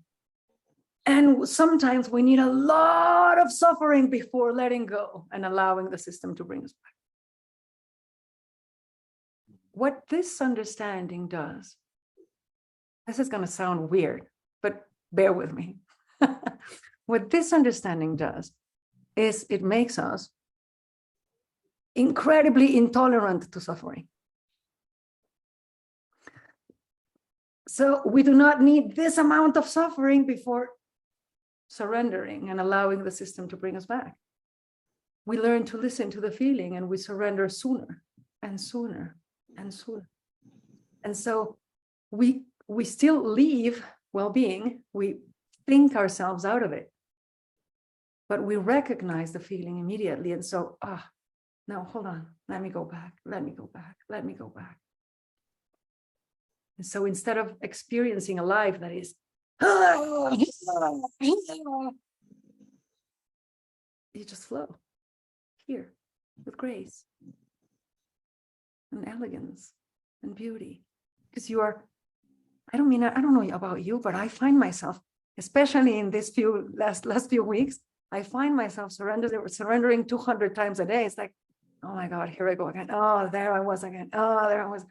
And sometimes we need a lot of suffering before letting go and allowing the system to bring us back. What this understanding does, this is going to sound weird, but bear with me. What this understanding does is it makes us incredibly intolerant to suffering. So we do not need this amount of suffering before surrendering and allowing the system to bring us back. We learn to listen to the feeling and we surrender sooner and sooner and sooner. And so we still leave well-being, we think ourselves out of it, but we recognize the feeling immediately. And so, no, hold on, let me go back, let me go back, let me go back. And so instead of experiencing a life that is, you just flow here with grace and elegance and beauty. Because you are, I don't know about you, but I find myself, especially in this last few weeks, I find myself surrendering 200 times a day. It's like, oh my God, here I go again. Oh, there I was again. Oh, there I was.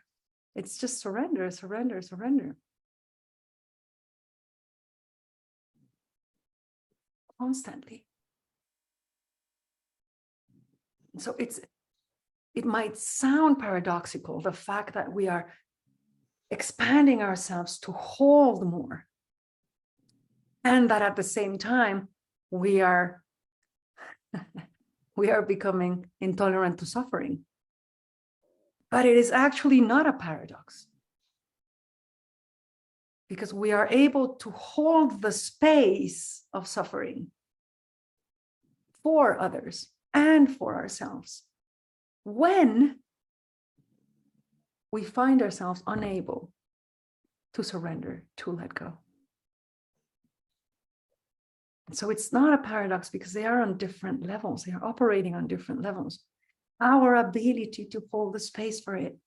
It's just surrender, surrender, surrender. Constantly. So it might sound paradoxical, the fact that we are expanding ourselves to hold more, and that at the same time we are becoming intolerant to suffering. But it is actually not a paradox, because we are able to hold the space of suffering for others and for ourselves when we find ourselves unable to surrender, to let go. So it's not a paradox, because they are on different levels. They are operating on different levels. Our ability to hold the space for it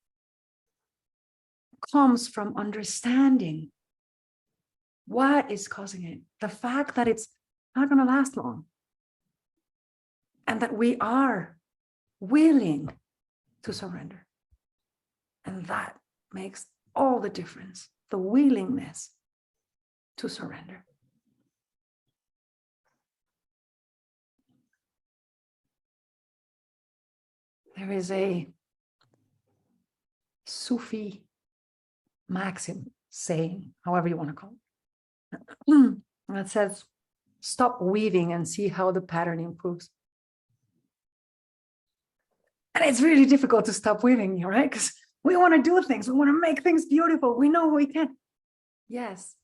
comes from understanding what is causing it, the fact that it's not going to last long, and that we are willing to surrender. And that makes all the difference, the willingness to surrender. There is a Sufi maxim, saying, however you want to call it, that says, stop weaving and see how the pattern improves. And it's really difficult to stop weaving, right? Because we want to do things, we want to make things beautiful, we know we can. Yes,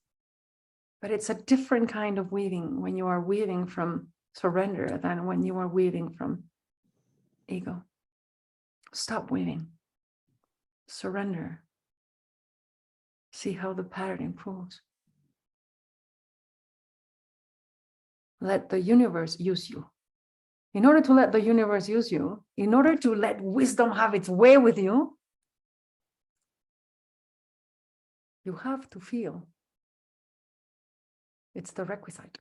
but it's a different kind of weaving when you are weaving from surrender than when you are weaving from ego. Stop weaving, surrender, see how the pattern improves. Let the universe use you. In order to let the universe use you, in order to let wisdom have its way with you, you have to feel. It's the requisite.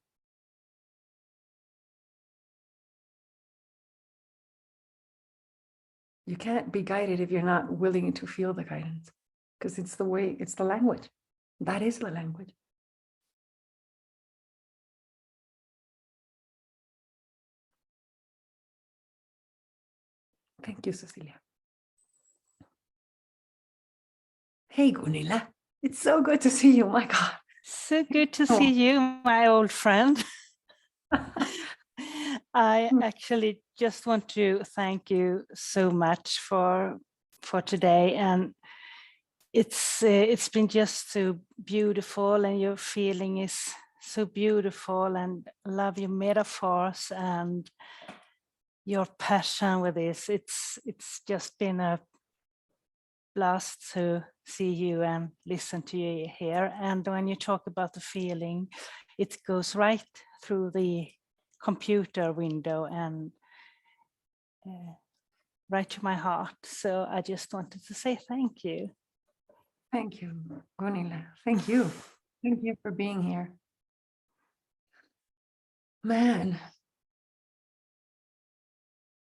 You can't be guided if you're not willing to feel the guidance, because it's the way, it's the language. That is the language. Thank you, Cecilia. Hey, Gunilla. It's so good to see you. My God. So good to see you, my old friend. I actually just want to thank you so much for today, and it's been just so beautiful, and your feeling is so beautiful, and I love your metaphors and your passion with this. It's just been a blast to see you and listen to you here. And when you talk about the feeling, it goes right through the computer window and right to my heart. So I just wanted to say thank you. Thank you, Gunilla. Thank you. Thank you for being here. Man,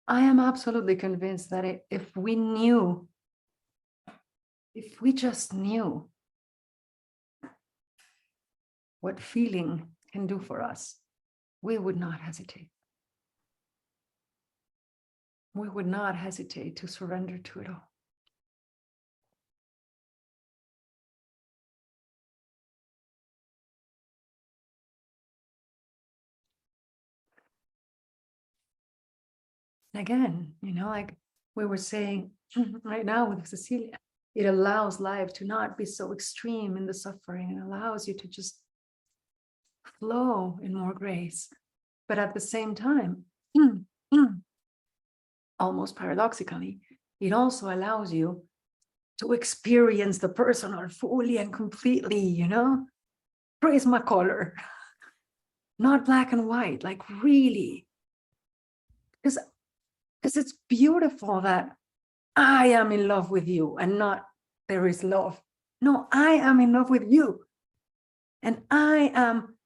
I am absolutely convinced that if we just knew what feeling can do for us, we would not hesitate. We would not hesitate to surrender to it all. Again, like we were saying right now with Cecilia, it allows life to not be so extreme in the suffering. It allows you to just flow in more grace. But at the same time, almost paradoxically, it also allows you to experience the personal fully and completely, Prismacolor, not black and white, like really. Because it's beautiful that I am in love with you and not there is love. No, I am in love with you. And I am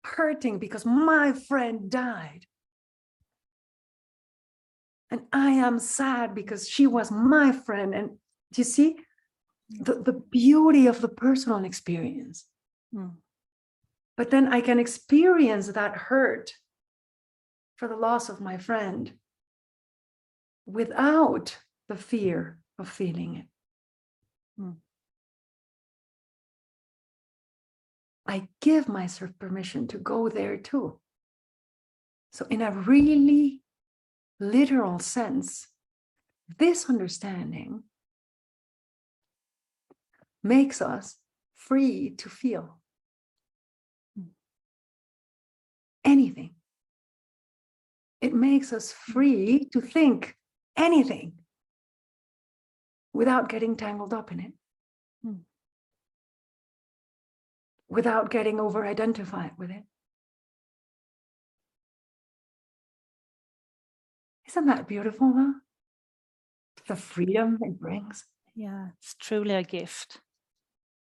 hurting because my friend died. And I am sad because she was my friend. And you see the beauty of the personal experience. But then I can experience that hurt for the loss of my friend without the fear of feeling it. I give myself permission to go there too. So in a really literal sense, this understanding makes us free to feel anything. It makes us free to think anything without getting tangled up in it, without getting over-identified with it. Isn't that beautiful, though? The freedom it brings. Yeah, it's truly a gift.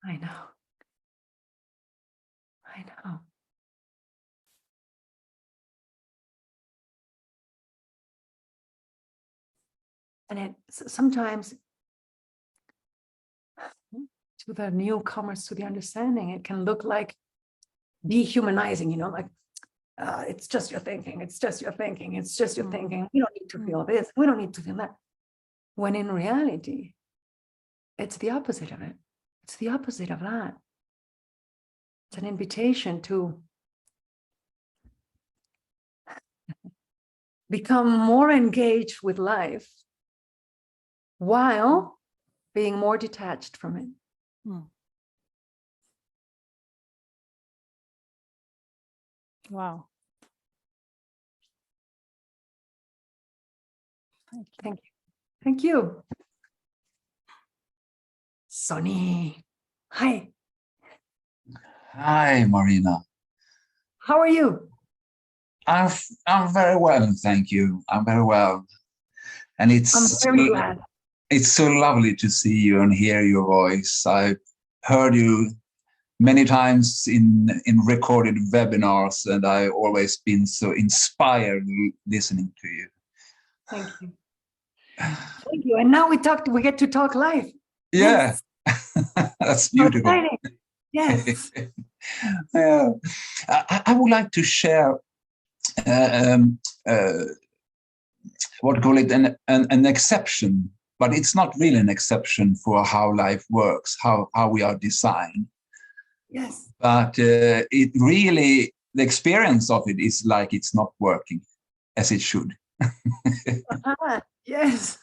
I know. I know. And it sometimes, to the newcomers to the understanding, it can look like dehumanizing, like, it's just your thinking, it's just your thinking, it's just your thinking. We don't need to feel this, we don't need to feel that. When in reality, it's the opposite of it. It's the opposite of that. It's an invitation to become more engaged with life while being more detached from it. Wow. Thank you. Thank you. Sonny. Hi. Hi, Marina. How are you? I'm very well, thank you. I'm very well, and I'm very glad. It's so lovely to see you and hear your voice. I've heard you many times in recorded webinars, and I've always been so inspired listening to you. Thank you. Thank you. And now we get to talk live. Yeah, that's beautiful. Exciting. Yes. Yeah. I would like to share what to call it, an exception, but it's not really an exception for how life works, how we are designed. Yes. But it really, the experience of it is like it's not working as it should. Yes.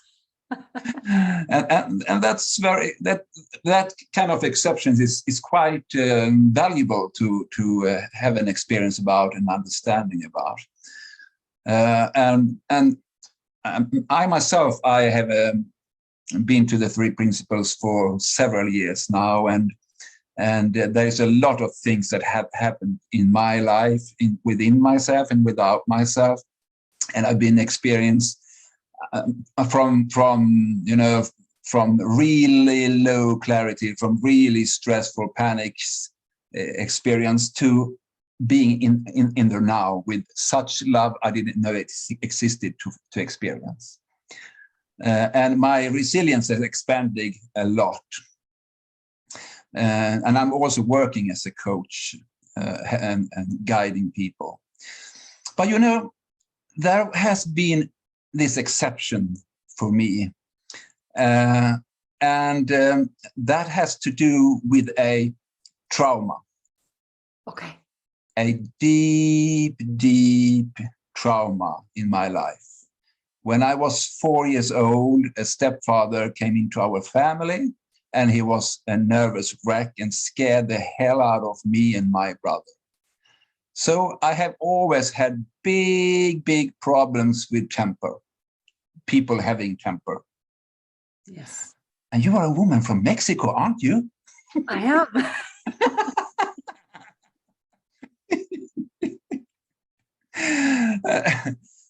and that's that kind of exceptions is quite valuable to have an experience about and understanding about. And I myself, I have been to the three principles for several years now, and there's a lot of things that have happened in my life, within myself and without myself, and I've been experienced from really low clarity, from really stressful panics, experience to being in the now with such love I didn't know it existed to experience. And my resilience is expanding a lot. And I'm also working as a coach and guiding people. But you know, there has been this exception for me. And that has to do with a trauma. Okay. A deep, deep trauma in my life. When I was 4 years old, a stepfather came into our family, and he was a nervous wreck and scared the hell out of me and my brother. So I have always had big, big problems with temper, people having temper. Yes. And you are a woman from Mexico, aren't you? I am.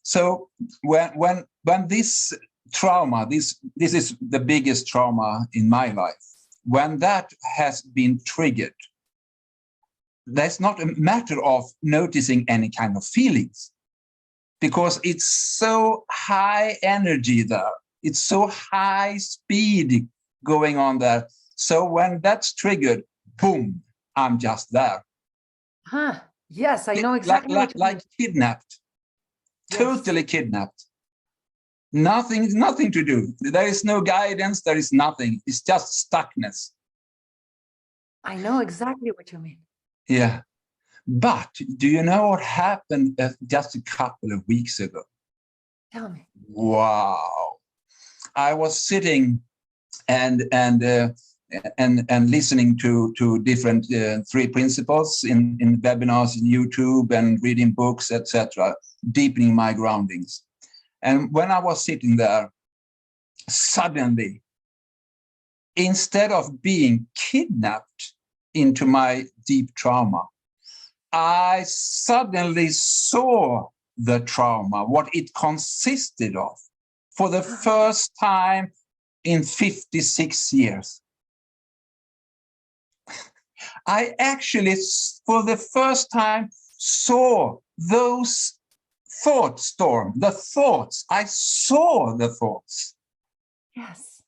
So when this trauma, this is the biggest trauma in my life, when that has been triggered, that's not a matter of noticing any kind of feelings, because it's so high energy there, it's so high speed going on there. So when that's triggered, boom, I'm just there. Huh. Yes, I know exactly what you like kidnapped. Yes. Totally kidnapped. Nothing to do. There is no guidance, there is nothing. It's just stuckness. I know exactly what you mean. Yeah. But do you know what happened just a couple of weeks ago? Tell me. Wow. I was sitting and listening to different 3 principles in webinars, in YouTube, and reading books, etc., deepening my groundings. And when I was sitting there, suddenly, instead of being kidnapped into my deep trauma, I suddenly saw the trauma, what it consisted of, for the first time in 56 years. I actually, for the first time, saw those thought storm, the thoughts. I saw the thoughts. Yes.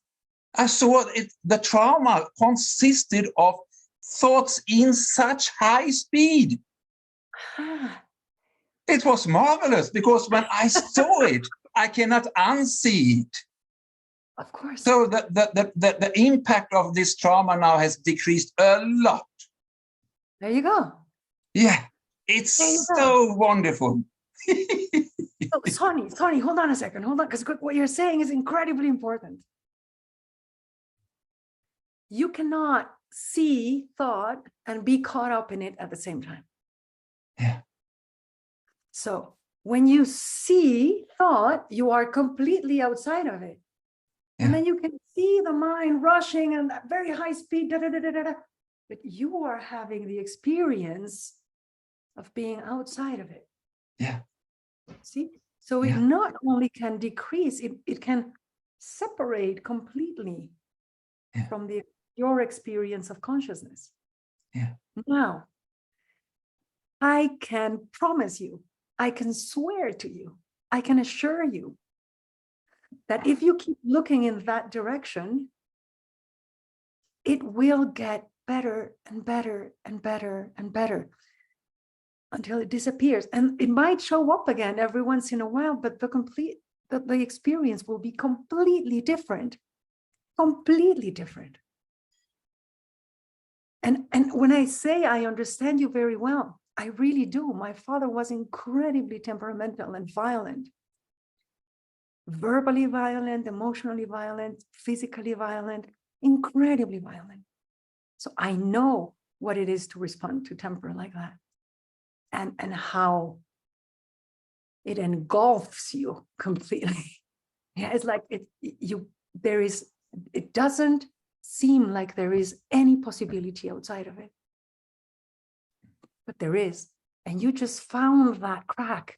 I saw it. The trauma consisted of thoughts in such high speed. Ah. It was marvelous, because when I saw it, I cannot unsee it. Of course. So the impact of this trauma now has decreased a lot. There you go. Yeah, it's so wonderful. Oh, Sonny, hold on a second. Hold on, because what you're saying is incredibly important. You cannot see thought and be caught up in it at the same time. Yeah. So when you see thought, you are completely outside of it. Yeah. And then you can see the mind rushing and at very high speed, but you are having the experience of being outside of it. Yeah. See? So it Yeah. not only can decrease, it can separate completely from your experience of consciousness. Yeah. Now, I can promise you, I can swear to you, I can assure you that if you keep looking in that direction, it will get better and better and better and better until it disappears. And it might show up again every once in a while, but the experience will be completely different. Completely different. And when I say I understand you very well, I really do. My father was incredibly temperamental and violent. Verbally violent, emotionally violent, physically violent, incredibly violent. So I know what it is to respond to temper like that, and how it engulfs you completely. Yeah, it's like it doesn't seem like there is any possibility outside of it, but there is, and you just found that crack.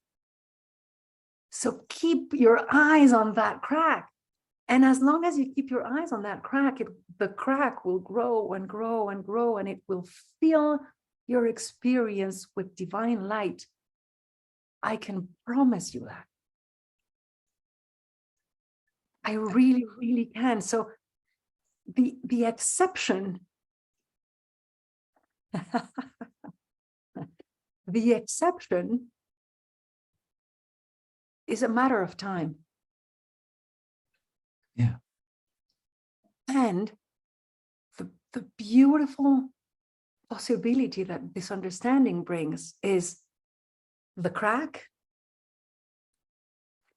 So keep your eyes on that crack. And as long as you keep your eyes on that crack, the crack will grow and grow and grow, and it will fill your experience with divine light. I can promise you that. I really, really can. So the exception, the exception is a matter of time. Yeah. And the beautiful possibility that this understanding brings is the crack.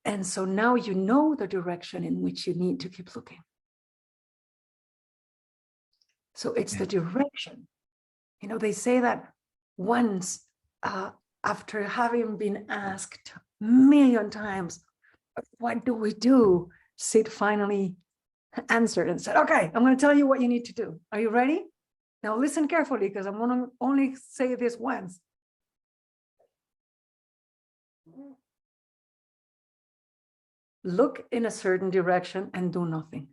And so now you know the direction in which you need to keep looking. So it's the direction. You know, they say that once after having been asked a million times, what do we do? Sid finally answered and said, okay, I'm going to tell you what you need to do. Are you ready? Now listen carefully, because I'm going to only say this once. Look in a certain direction and do nothing.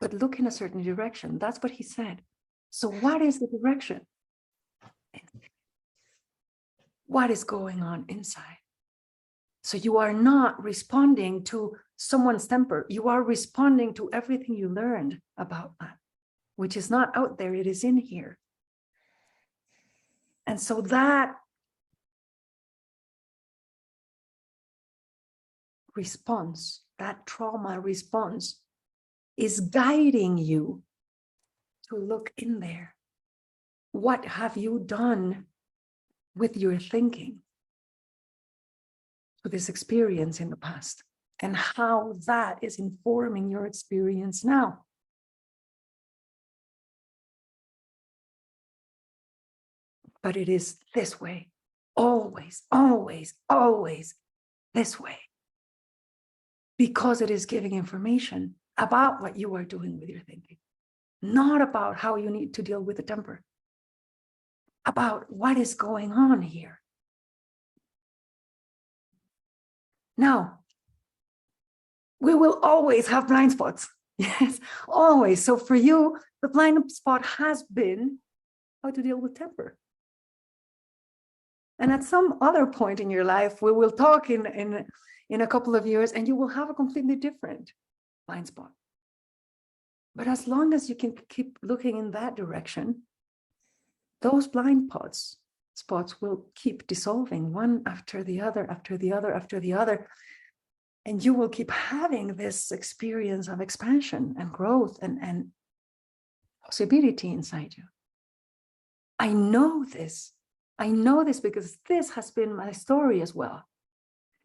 But look in a certain direction. That's what he said. So what is the direction? What is going on inside? So you are not responding to someone's temper. You are responding to everything you learned about that, which is not out there. It is in here. And so that response, that trauma response, is guiding you to look in there. What have you done with your thinking, with this experience in the past, and how that is informing your experience now? But it is this way, always, always, always this way, because it is giving information about what you are doing with your thinking, not about how you need to deal with the temper, about what is going on here. Now, we will always have blind spots. Yes, always. So for you, the blind spot has been how to deal with temper. And at some other point in your life, we will talk in a couple of years, and you will have a completely different blind spot. But as long as you can keep looking in that direction, those blind spots will keep dissolving one after the other, after the other, after the other. And you will keep having this experience of expansion and growth and possibility inside you. I know this. I know this because this has been my story as well.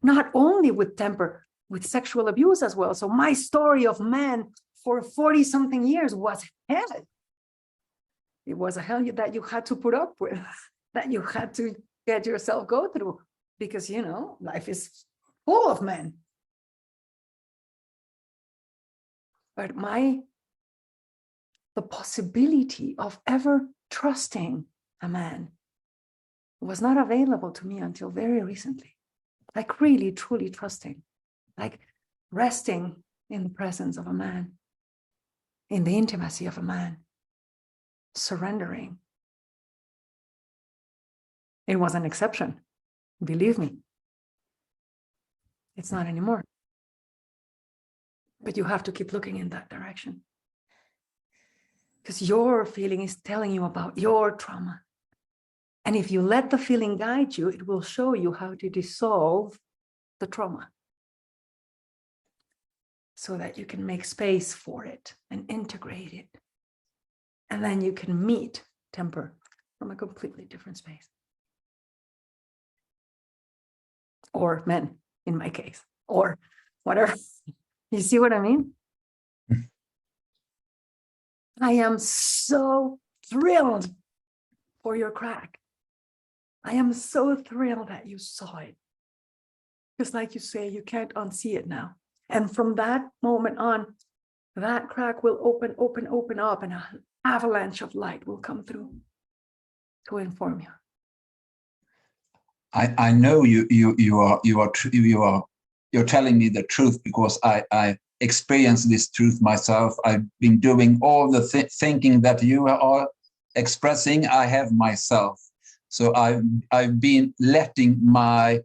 Not only with temper, with sexual abuse as well. So my story of man for 40-something years was hell. It was a hell that you had to put up with, that you had to get yourself go through, because, you know, life is full of men. But the possibility of ever trusting a man was not available to me until very recently. Like really, truly trusting, like resting in the presence of a man, in the intimacy of a man, surrendering. It was an exception, believe me. It's not anymore. But you have to keep looking in that direction, because your feeling is telling you about your trauma. And if you let the feeling guide you, it will show you how to dissolve the trauma so that you can make space for it and integrate it. And then you can meet temper from a completely different space. Or men, in my case, or whatever. You see what I mean? I am so thrilled for your crack. I am so thrilled that you saw it. Because like you say, you can't unsee it now. And from that moment on, that crack will open up, and an avalanche of light will come through to inform you. I know you're telling me the truth, because I experienced this truth myself. I've been doing all the thinking that you are expressing, I have myself. So I've been letting my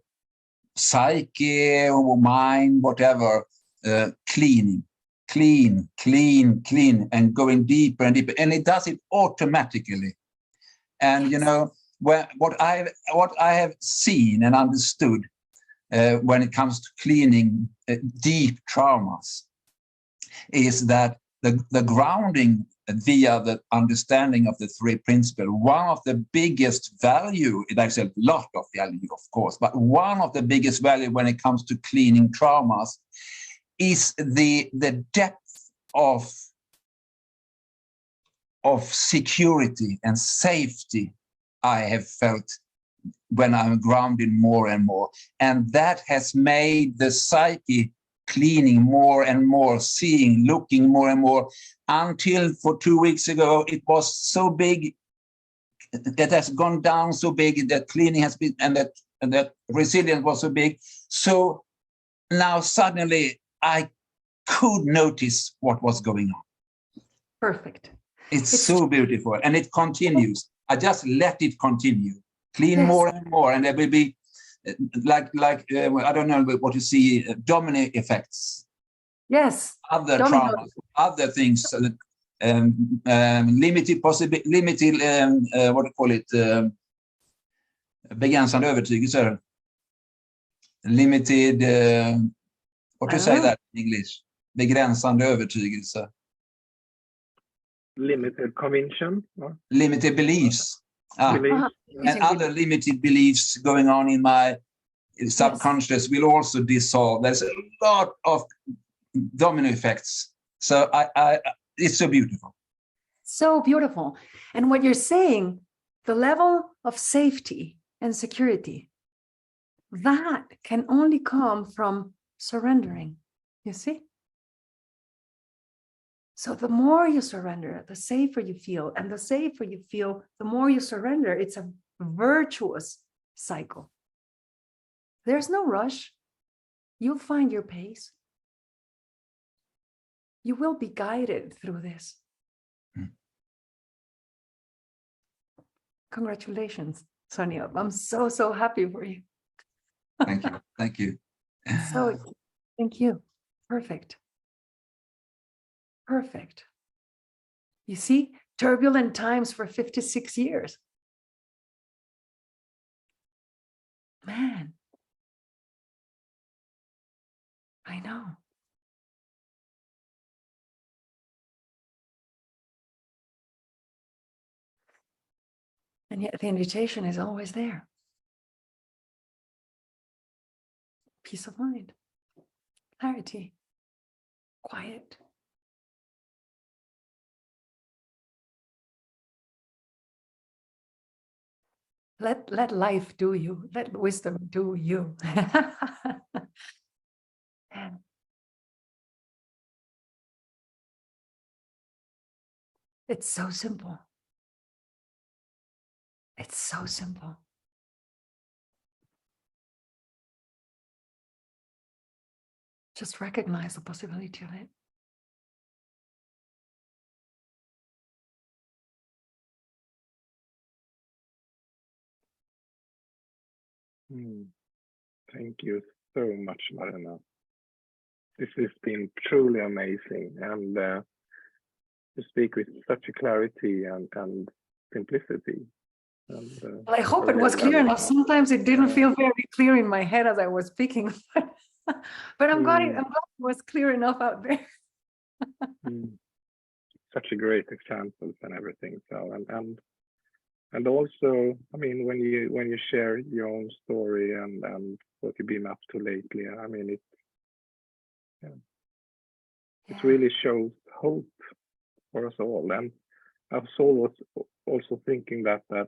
psyche or mind, whatever, clean, and going deeper and deeper, and it does it automatically. And you know, what I have seen and understood when it comes to cleaning deep traumas is that the grounding via the understanding of the three principles, one of the biggest value, there's a lot of value, of course, but one of the biggest value when it comes to cleaning traumas is the depth of security and safety I have felt when I'm grounded more and more. And that has made the psyche cleaning more and more, seeing, looking more and more, until for 2 weeks ago, it was so big, it has gone down so big, that cleaning has been, and that resilience was so big. So now suddenly I could notice what was going on. Perfect. It's so beautiful, and it continues. I just let it continue, clean more and more, and there will be like I don't know what you see, domino effects. Yes. Other Domino. traumas, other things, limited what do you call it? Begränsande övertygelser. Limited, what do you say that in English? Begränsande övertygelse. Limited conviction? Or? Limited beliefs. Beliefs. And other limited beliefs going on in my subconscious will also dissolve. There's a lot of domino effects. So it's so beautiful. So beautiful. And what you're saying, the level of safety and security, that can only come from surrendering, you see? So the more you surrender, the safer you feel. And the safer you feel, the more you surrender. It's a virtuous cycle. There's no rush. You'll find your pace. You will be guided through this. Congratulations, Sonia. I'm so happy for you. Thank you. Thank you. So, thank you. Perfect. Perfect. You see, turbulent times for 56 years. Man, I know. And yet the invitation is always there. Peace of mind, clarity, quiet. Let life do you. Let wisdom do you. And it's so simple. It's so simple. Just recognize the possibility of it. Thank you so much, Marina. This has been truly amazing, and to speak with such a clarity and simplicity. And, well, I hope it was clear enough. Sometimes it didn't feel very clear in my head as I was speaking, but I'm glad it was clear enough out there. Such a great examples and everything. So and also, I mean, when you share your own story and what you've been up to lately, I mean, it really shows hope for us all. And I was also thinking that the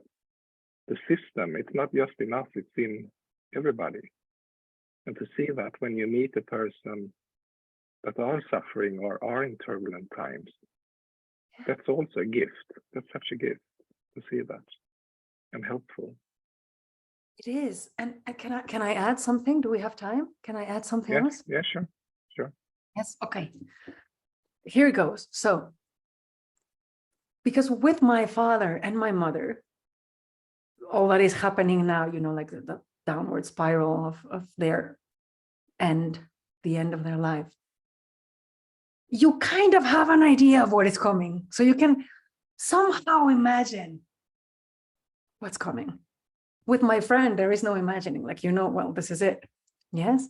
system, it's not just in us, it's in everybody. And to see that when you meet a person that are suffering or are in turbulent times, that's also a gift. That's such a gift to see that, and helpful. It is. And can I add something? Do we have time? Can I add something else? Yeah, sure. Yes. Okay. Here it goes. So Because with my father and my mother, all that is happening now, you know, like the downward spiral of their end, the end of their life, you kind of have an idea of what is coming. So you can somehow imagine what's coming. With my friend, there is no imagining, like, you know, well, this is it. Yes.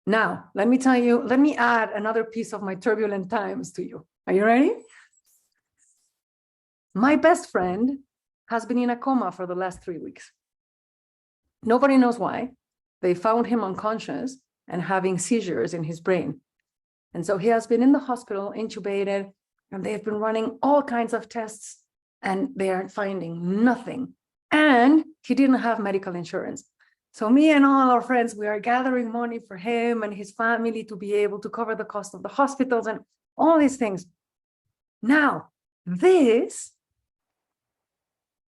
Now, let me tell you, let me add another piece of my turbulent times to you. Are you ready? My best friend has been in a coma for the last 3 weeks. Nobody knows why. They found him unconscious and having seizures in his brain. And so he has been in the hospital, intubated, and they've been running all kinds of tests, and they are finding nothing. And he didn't have medical insurance. So me and all our friends, we are gathering money for him and his family to be able to cover the cost of the hospitals and all these things. Now, this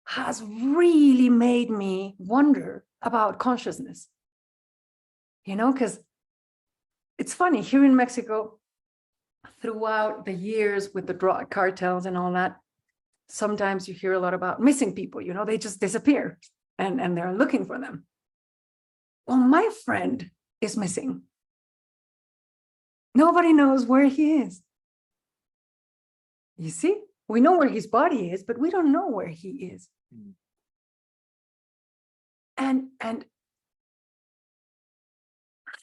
has really made me wonder about consciousness. You know, because it's funny, here in Mexico, throughout the years with the drug cartels and all that, sometimes you hear a lot about missing people, you know, they just disappear and they're looking for them. Well, my friend is missing. Nobody knows where he is. You see, we know where his body is, but we don't know where he is. And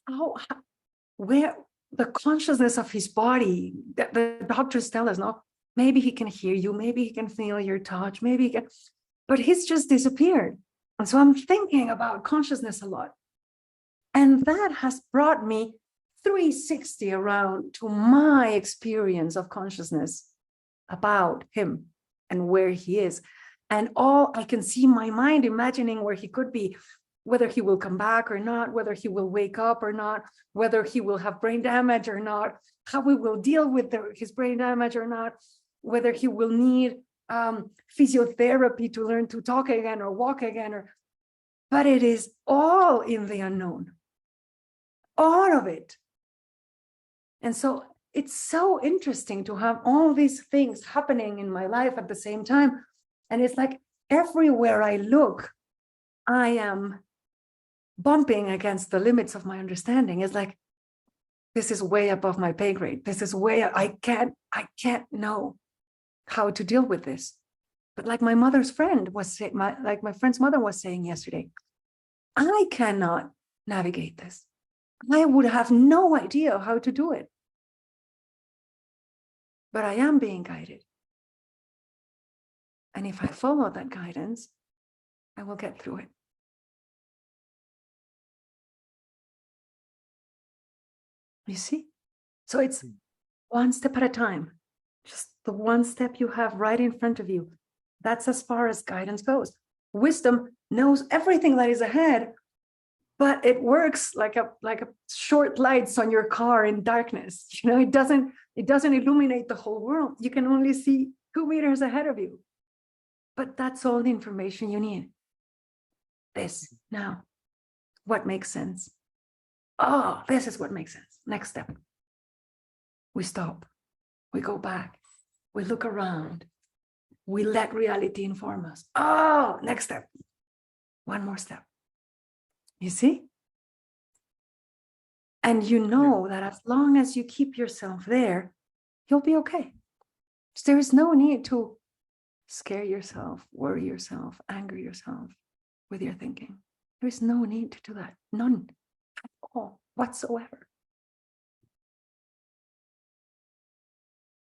how where the consciousness of his body, that the doctors tell us, no, maybe he can hear you, maybe he can feel your touch, maybe he can, but he's just disappeared. And so I'm thinking about consciousness a lot. And that has brought me 360 around to my experience of consciousness about him and where he is. And all I can see my mind imagining where he could be, whether he will come back or not, whether he will wake up or not, whether he will have brain damage or not, how we will deal with his brain damage or not, whether he will need physiotherapy to learn to talk again or walk again. But it is all in the unknown, all of it. And so it's so interesting to have all these things happening in my life at the same time. And it's like everywhere I look, I am bumping against the limits of my understanding. It's like, this is way above my pay grade. This is way, I can't know how to deal with this. But like my mother's friend was saying, like my friend's mother was saying yesterday, I cannot navigate this. I would have no idea how to do it. But I am being guided. And if I follow that guidance, I will get through it. You see? So it's one step at a time. Just the one step you have right in front of you. That's as far as guidance goes. Wisdom knows everything that is ahead, but it works like a short lights on your car in darkness. You know, it doesn't illuminate the whole world. You can only see 2 meters ahead of you. But that's all the information you need. This now, what makes sense? Oh, this is what makes sense. Next step. We stop. We go back. We look around. We let reality inform us. Oh, next step. One more step. You see? And you know that as long as you keep yourself there, you'll be okay. So there is no need to scare yourself, worry yourself, anger yourself with your thinking. There is no need to do that. None at all whatsoever.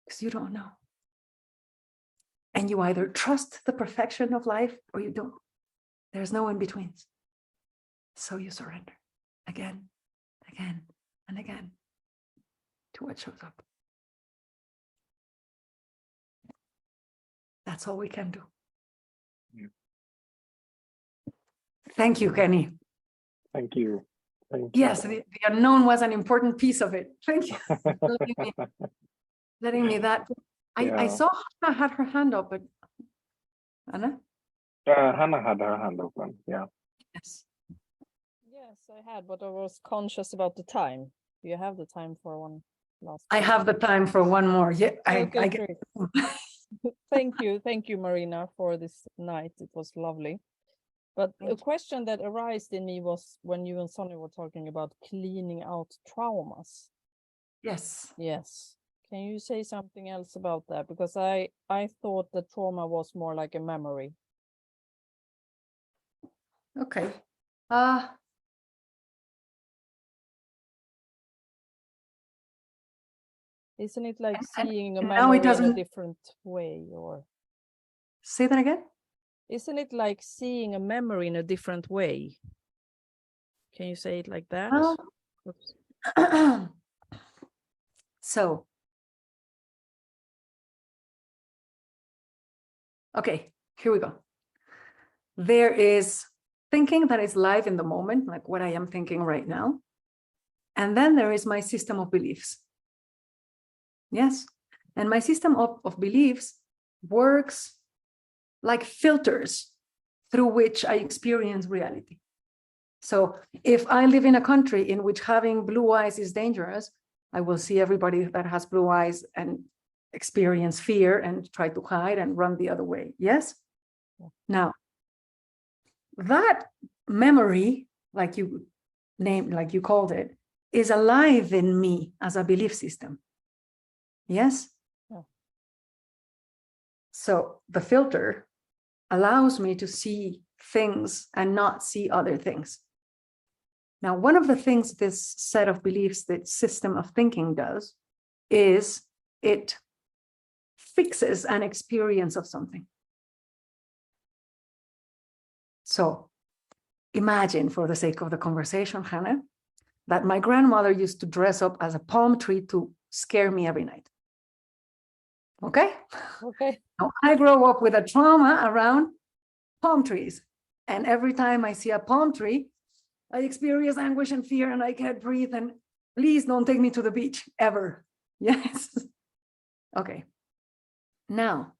Because you don't know. And you either trust the perfection of life or you don't. There's no in-betweens. So you surrender again, again, and again to what shows up. That's all we can do. Yeah. Thank you, Kenny. Thank you. Yes, the unknown was an important piece of it. Thank you for letting me that. I saw Hannah had her hand up, but Anna? Hannah had her hand open, yeah. Yes. Yes, I had, but I was conscious about the time. Do you have the time for one last? I have the time for one more. Yeah, Okay, I great. Thank you, Marina, for this night. It was lovely. But Thank a you. question that arose in me was when you and Sonny were talking about cleaning out traumas. Yes. Yes. Can you say something else about that? Because I thought that trauma was more like a memory. Okay. Isn't it like And seeing a now memory it in a doesn't. different way? Or Say that again. isn't it like seeing a memory in a different way? Can you say it like that? Oops. So, okay, here we go. There is thinking that is live in the moment, like what I am thinking right now. And then there is my system of beliefs. Yes. And my system of beliefs works like filters through which I experience reality. So if I live in a country in which having blue eyes is dangerous, I will see everybody that has blue eyes and experience fear and try to hide and run the other way. Yes? Now, that memory, like you named, like you called it, is alive in me as a belief system. Yes? Yeah. So the filter allows me to see things and not see other things. Now, one of the things this set of beliefs, this system of thinking does, is it fixes an experience of something. So imagine, for the sake of the conversation, Hannah, that my grandmother used to dress up as a palm tree to scare me every night. Okay? Okay. Now, I grow up with a trauma around palm trees. And every time I see a palm tree, I experience anguish and fear and I can't breathe. And please don't take me to the beach ever. Yes. Okay. Now,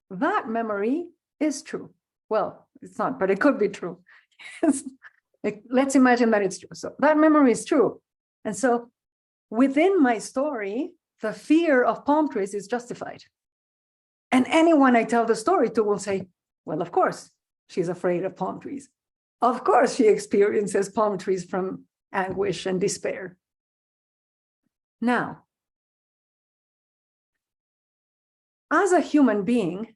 that memory is true. Well, it's not, but it could be true. Let's imagine that it's true. So that memory is true. And so within my story, the fear of palm trees is justified. And anyone I tell the story to will say, well, of course, she's afraid of palm trees. Of course, she experiences palm trees from anguish and despair. Now, as a human being,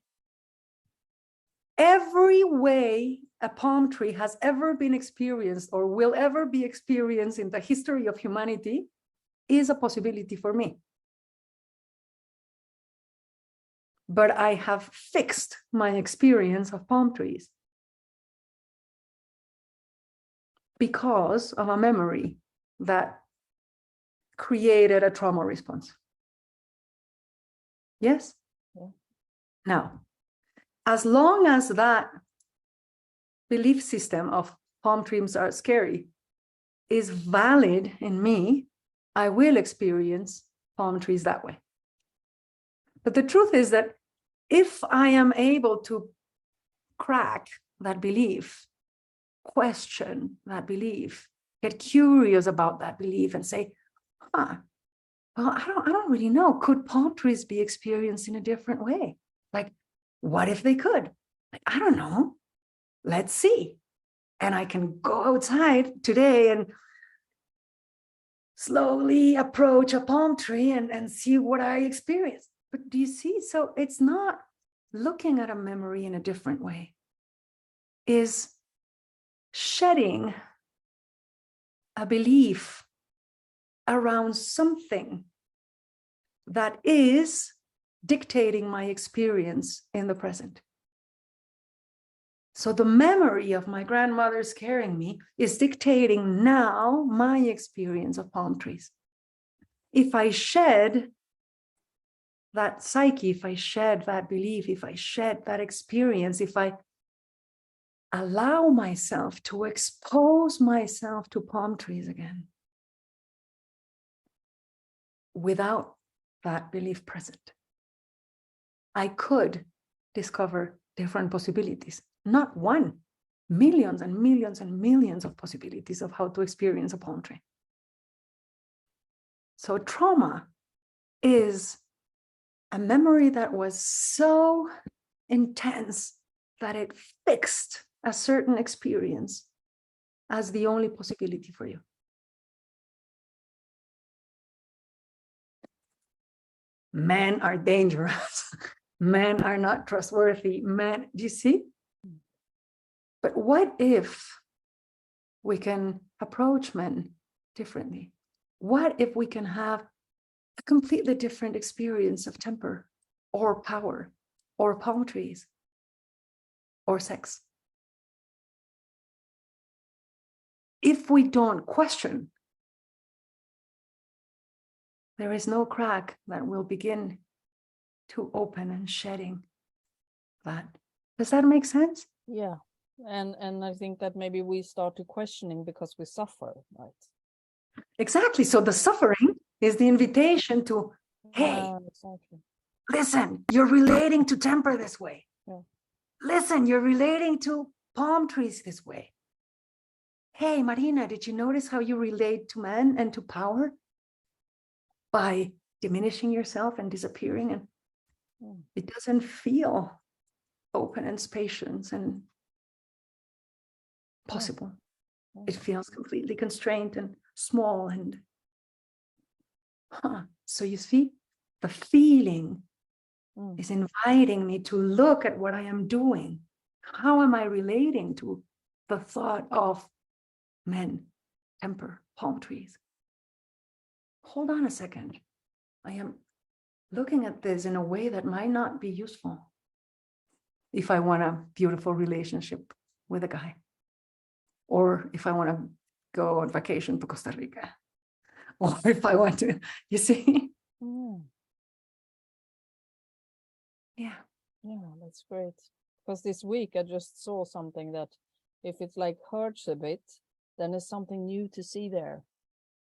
every way a palm tree has ever been experienced or will ever be experienced in the history of humanity is a possibility for me. But I have fixed my experience of palm trees because of a memory that created a trauma response. Yes? Yeah. Now, as long as that belief system of palm trees are scary is valid in me, I will experience palm trees that way. But the truth is that if I am able to crack that belief, question that belief, get curious about that belief and say, well, I don't really know. Could palm trees be experienced in a different way? Like, what if they could? Like, I don't know. Let's see. And I can go outside today and slowly approach a palm tree and see what I experience. But do you see? So it's not looking at a memory in a different way. Is shedding a belief around something that is dictating my experience in the present. So the memory of my grandmother scaring me is dictating now my experience of palm trees. If I shed that psyche, if I shed that belief, if I shed that experience, if I allow myself to expose myself to palm trees again without that belief present, I could discover different possibilities. Not one, millions and millions and millions of possibilities of how to experience a palm tree. So trauma is a memory that was so intense that it fixed a certain experience as the only possibility for you. Men are dangerous. Men are not trustworthy. Men, do you see? But what if we can approach men differently? What if we can have a completely different experience of temper or power or palm trees or sex? If we don't question, there is no crack that will begin to open and shedding that. Does that make sense? Yeah. And I think that maybe we start to questioning because we suffer, right? Exactly. So the suffering is the invitation to, hey, Exactly. listen, you're relating to temper this way. Yeah. Listen, you're relating to palm trees this way. Hey, Marina, did you notice how you relate to men and to power? By diminishing yourself and disappearing, and it doesn't feel open and spacious and possible. It feels completely constrained and small and so you see, the feeling is inviting me to look at what I am doing. How am I relating to the thought of men, temper, palm trees? Hold on a second. I am looking at this in a way that might not be useful if I want a beautiful relationship with a guy, or if I want to go on vacation to Costa Rica, or if I want to, you see? Yeah. Yeah, that's great. Because this week I just saw something that if it like hurts a bit, then there's something new to see there.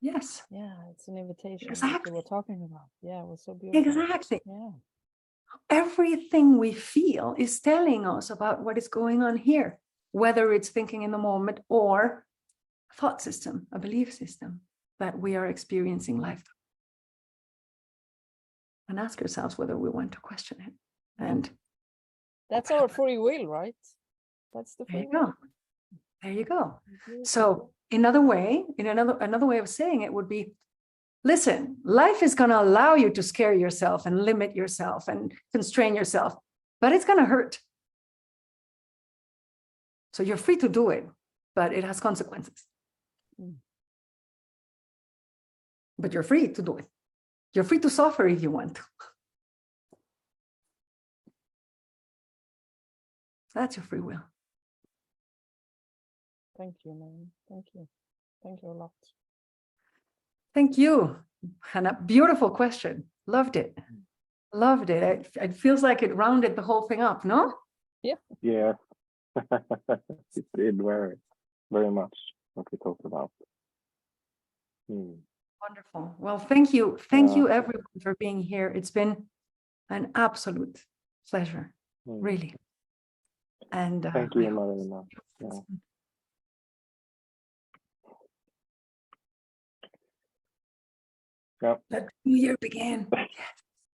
Yes. Yeah, it's an invitation. Like Exactly. you were talking about. Yeah, it was so beautiful. Exactly. Yeah. Everything we feel is telling us about what is going on here, whether it's thinking in the moment or a thought system, a belief system that we are experiencing life. And ask ourselves whether we want to question it. And that's our free will, right? That's the there free you will. go. There you go. Beautiful. So another way of saying it would be, listen, life is going to allow you to scare yourself and limit yourself and constrain yourself, but it's going to hurt. So you're free to do it, but it has consequences. But you're free to do it. You're free to suffer if you want to. That's your free will. Thank you, man. Thank you. Thank you a lot. Thank you, Hannah. Beautiful question. Loved it. Loved it. It feels like it rounded the whole thing up, no? Yeah. It did very, very much what we talked about. Wonderful. Well, thank you. Thank you everyone for being here. It's been an absolute pleasure, really. And thank you, Marina. Yeah. Let the new year begin. Yes.